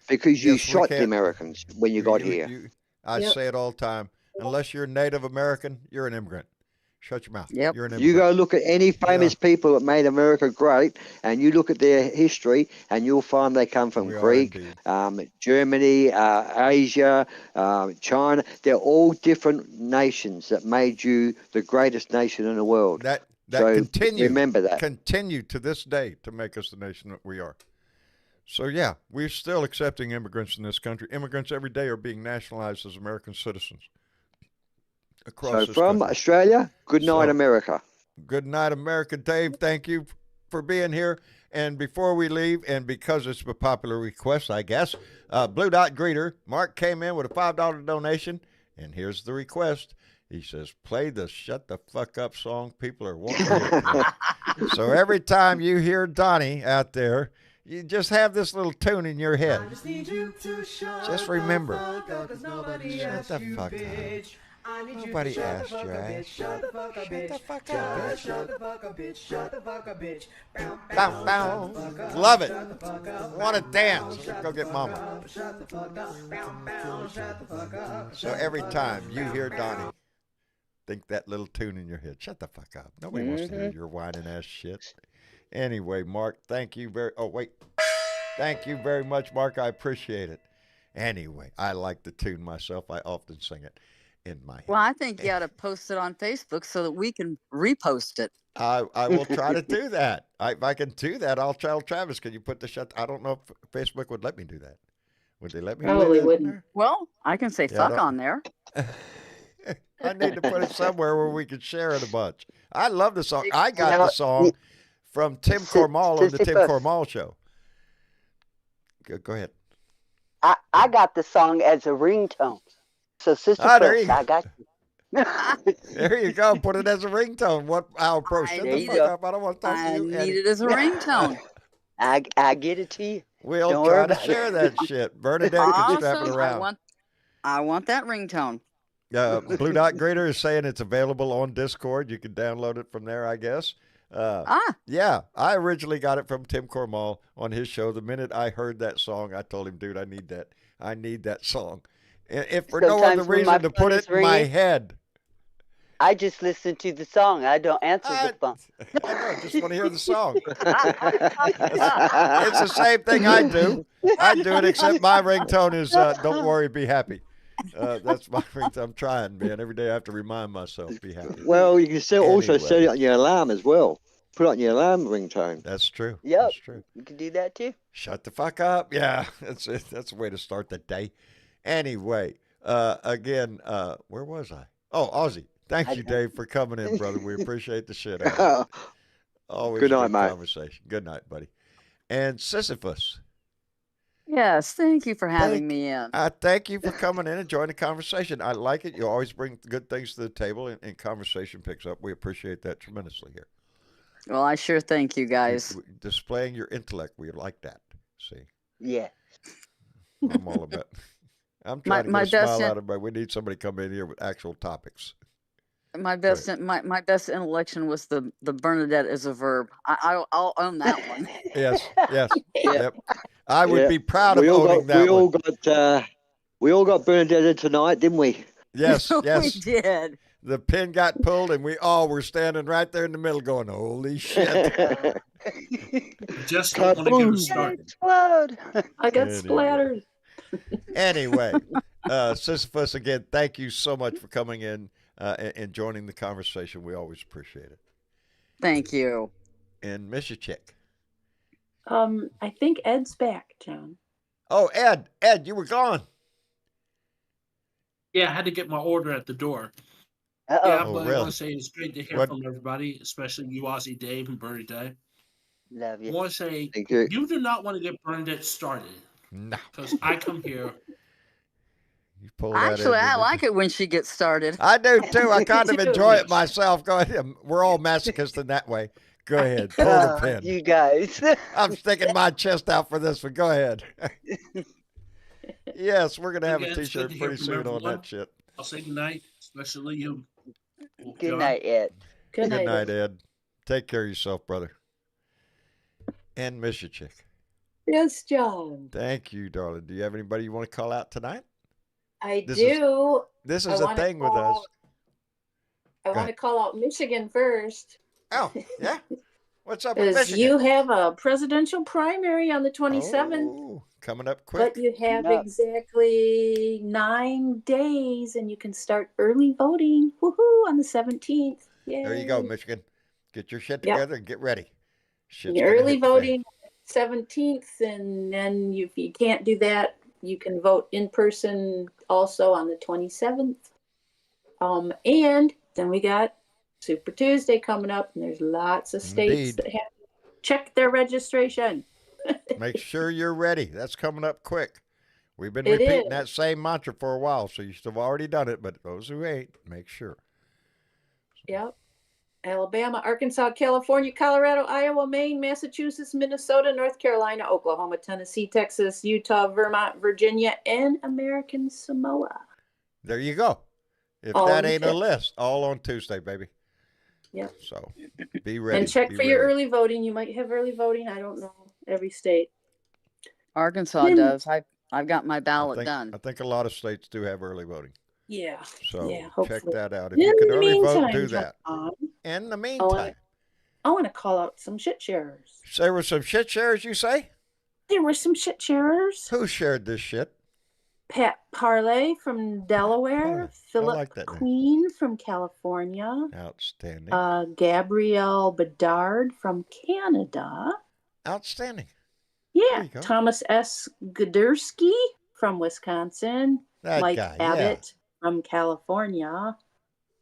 Because you shot the Americans when you got here. I say it all the time. Unless you're Native American, you're an immigrant. Shut your mouth. Yep. You're an immigrant. You go look at any famous people that made America great, and you look at their history, and you'll find they come from Greek, Germany, Asia, China. They're all different nations that made you the greatest nation in the world. That remember that. Continue to this day to make us the nation that we are. So, yeah, we're still accepting immigrants in this country. Immigrants every day are being nationalized as American citizens. So from country. Australia, good night, America. Good night, America. Dave, thank you for being here. And before we leave, and because it's a popular request, I guess, Blue Dot Greeter, Mark came in with a $5 donation, and here's the request. He says, play the Shut the Fuck Up song people are wanting to hear. So every time you hear Donnie out there, you just have this little tune in your head. Just remember, shut the fuck up. Nobody asked you, right? Shut the fuck up, bitch. Shut the fuck up, bitch. Shut the fuck up, bitch. Bow, bow. Love it. Want to dance. Let's go get mama. So every time you hear Donnie, think that little tune in your head. Shut the fuck up. Nobody wants to hear your whining ass shit. Anyway, Mark, thank you Thank you very much, Mark. I appreciate it. Anyway, I like the tune myself. I often sing it in my head. Well, I think you ought to post it on Facebook so that we can repost it. I will try to do that. If I can do that, I'll tell Travis, can you put the shut? I don't know if Facebook would let me do that. Would they let me? Probably wouldn't. Well, I can say fuck on there. I need to put it somewhere where we can share it a bunch. I love the song. I got the song from Tim Cormall on the Tim Cormall show. Go ahead. I got the song as a ringtone. So, Sister Puss, I got you. There you go. Put it as a ringtone. I'll approach. Shut the fuck up. I don't want to talk to you. I need it as a ringtone. I get it to you. We'll try to share that shit. Bernadette can strap it around. I want that ringtone. Blue Dot Greeter is saying it's available on Discord. You can download it from there, I guess. Yeah, I originally got it from Tim Cormall on his show. The minute I heard that song, I told him, dude, I need that. I need that song. If for no other reason to put it in my head. I just listen to the song. I don't answer the phone. I know, just want to hear the song. It's the same thing I do. I do it, except my ringtone is don't worry, be happy. That's my ringtone. I'm trying, man. Every day I have to remind myself, be happy. Well, you can also set it on your alarm as well. Put it on your alarm ringtone. That's true. Yep. That's true. You can do that too. Shut the fuck up. Yeah, that's a way to start the day. Anyway, again, where was I? Oh, Aussie. Thank you, Dave, for coming in, brother. We appreciate the shit out of it. Always Good night, good mate. conversation. Good night, buddy. And Sisyphus. Yes, thank you for having me in. I thank you for coming in and joining the conversation. I like it. You always bring good things to the table, and conversation picks up. We appreciate that tremendously here. Well, I sure thank you guys. Displaying your intellect, we like that. See? Yeah. I'm all about. I'm trying to get a smile out of everybody. We need somebody to come in here with actual topics. My best intellection was the Bernadette is a verb. I'll own that one. Yes. Yep. I would be proud of owning that one. We all got Bernadette tonight, didn't we? Yes. We did. The pin got pulled, and we all were standing right there in the middle, going, "Holy shit!" Just don't want to get us started. Explode. I got splattered. Anyway, Sisyphus, again, thank you so much for coming in and joining the conversation. We always appreciate it. Thank you. And Mr. Chick. I think Ed's back, John. Oh, Ed, you were gone. Yeah, I had to get my order at the door. Uh-oh. Yeah, Oh, but really? I want to say it's great to hear from everybody, especially you, Aussie Dave and Bernie Day. Love I you. want to say Thank you. you do not want to get Bernadette started. No. Because I come here. You pull that Actually, in, I like it when she gets started. I do too. I kind of Me too. enjoy it myself. Go ahead. We're all masochists in that way. Go ahead. Pull the pin. You guys. I'm sticking my chest out for this one. Go ahead. Yes, we're going to have a Again, it's good T-shirt to hear pretty from soon on everyone. that shit. I'll say goodnight, especially you. Good John. night, Ed. Good Good night. night, Ed. Take care of yourself, brother. And miss you, chick. Yes, John. Thank you, darling. Do you have anybody you want to call out tonight? I This do. This I is a wanna thing with us. call- I Go want to ahead. call out Michigan first. Oh, yeah? What's up with Because Michigan? you have a presidential primary on the 27th. Oh, coming up quick. But you have Yep. exactly 9 days and you can start early voting. Woohoo! On the 17th. Yay. There you go, Michigan. Get your shit Yep. together and get ready. Shit's You're gonna early hit the fan. voting 17th, and then if you can't do that, you can vote in person also on the 27th. And then we got Super Tuesday coming up, and there's lots of states Indeed. that have to check their registration. Make sure you're ready. That's coming up quick. We've been It repeating is. that same mantra for a while, so you should have already done it, but those who ain't, make sure. Yep. Alabama, Arkansas, California, Colorado, Iowa, Maine, Massachusetts, Minnesota, North Carolina, Oklahoma, Tennessee, Texas, Utah, Vermont, Virginia, and American Samoa. There you go. If All that in ain't a fit. list, all on Tuesday, baby. Yep. So be ready. And check be for your ready. early voting. You might have early voting. I don't know. Every state. Arkansas Then- does. I've got my I ballot think, done. I think a lot of states do have early voting. Yeah. So Yeah, check hopefully. that out. If In you can the early vote, meantime, do that. John, In the I meantime, want to call out some shit sharers. there were some shit sharers, you say? There were some shit sharers. Who shared this shit? Pat Parley from Delaware, Parley. I Philip like that name. Queen from California, Outstanding. Gabrielle Bedard from Canada. Outstanding. Yeah, There you go. Thomas S. Gudersky from Wisconsin, That Mike guy, yeah. Abbott from California,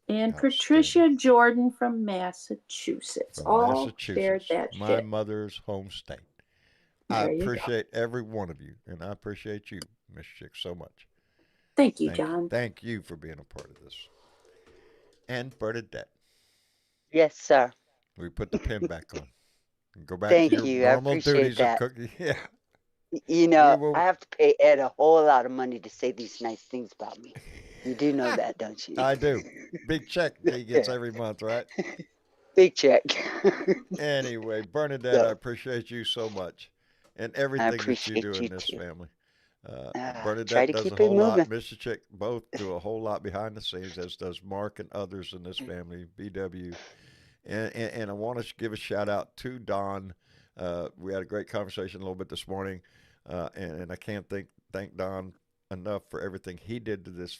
and Outstanding. Patricia Jordan from Massachusetts. From All shared Massachusetts, that my shit. mother's home state. I There you go. appreciate every one of you, and I appreciate you, Miss Chick, so much. Thank you, John. Thank you for being a part of this. And Bernadette, Yes, sir. we put the pin back on. And go back Thank to your you. I normal appreciate duties that. of cooking. Yeah. You know, We will- I have to pay Ed a whole lot of money to say these nice things about me. You do know that, don't you? I do. Big check he gets every month, right? Big check. Anyway, Bernadette, Yeah. I appreciate you so much. And everything that you appreciate do in you this too. family. Try Bernadette to does keep a it whole lot. moving. Mr. Chick both do a whole lot behind the scenes, as does Mark and others in this family, BW. And I want to give a shout out to Don. We had a great conversation a little bit this morning, and I can't thank Don enough for everything he did to this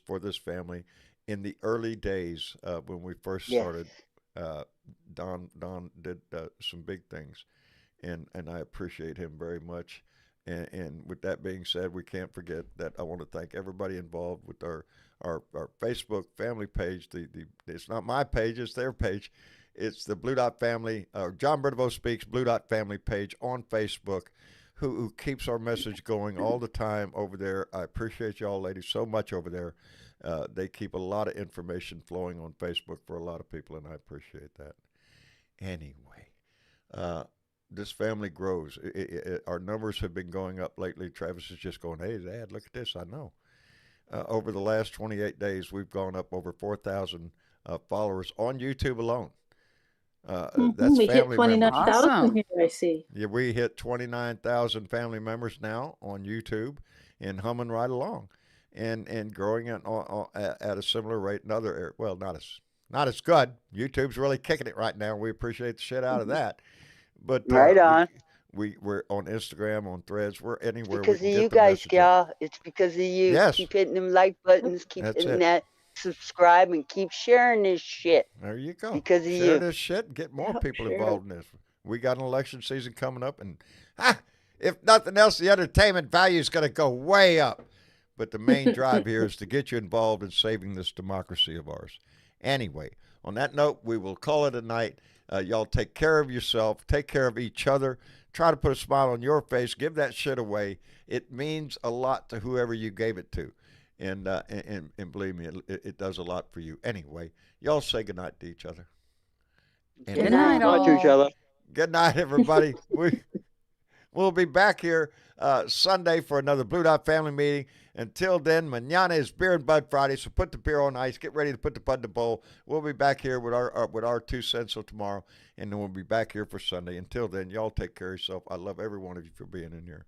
for this family in the early days when we first Yes. started. Don did some big things, and I appreciate him very much. And with that being said, we can't forget that I want to thank everybody involved with our Facebook family page. It's not my page, it's their page. It's the Blue Dot Family, John Bernavo Speaks, Blue Dot Family page on Facebook, who keeps our message going all the time over there. I appreciate y'all ladies so much over there. They keep a lot of information flowing on Facebook for a lot of people, and I appreciate that. Anyway, this family grows. Our numbers have been going up lately. Travis is just going, hey, Dad, look at this. I know. Over the last 28 days, we've gone up over 4,000 followers on YouTube alone. That's we hit family 29,000 Awesome. here, I see. Yeah, we hit 29,000 family members now on YouTube and humming right along and growing at a similar rate in other areas. Well, not as good. YouTube's really kicking it right now. We appreciate the shit out of that. But Right on. We're on Instagram, on Threads. We're anywhere Because we of can you get the guys, message out. y'all. It's because of you. Yes. Keep hitting them like buttons. Keep That's hitting it. that subscribe and keep sharing this shit. There you go. Because of Share you. this shit and get more Yep, people share involved in this. We got an election season coming up, and if nothing else, the entertainment value is going to go way up. But the main drive here is to get you involved in saving this democracy of ours. Anyway, on that note, we will call it a night. Y'all take care of yourself. Take care of each other. Try to put a smile on your face. Give that shit away. It means a lot to whoever you gave it to. And believe me, it does a lot for you. Anyway, y'all say goodnight to each other. And Good night, Bye to each all. other. good night, everybody. We'll be back here Sunday for another Blue Dot Family meeting. Until then, mañana is Beer and Bud Friday, so put the beer on ice. Get ready to put the bud in the bowl. We'll be back here with our 2 cents till tomorrow, and then we'll be back here for Sunday. Until then, y'all take care of yourself. I love every one of you for being in here.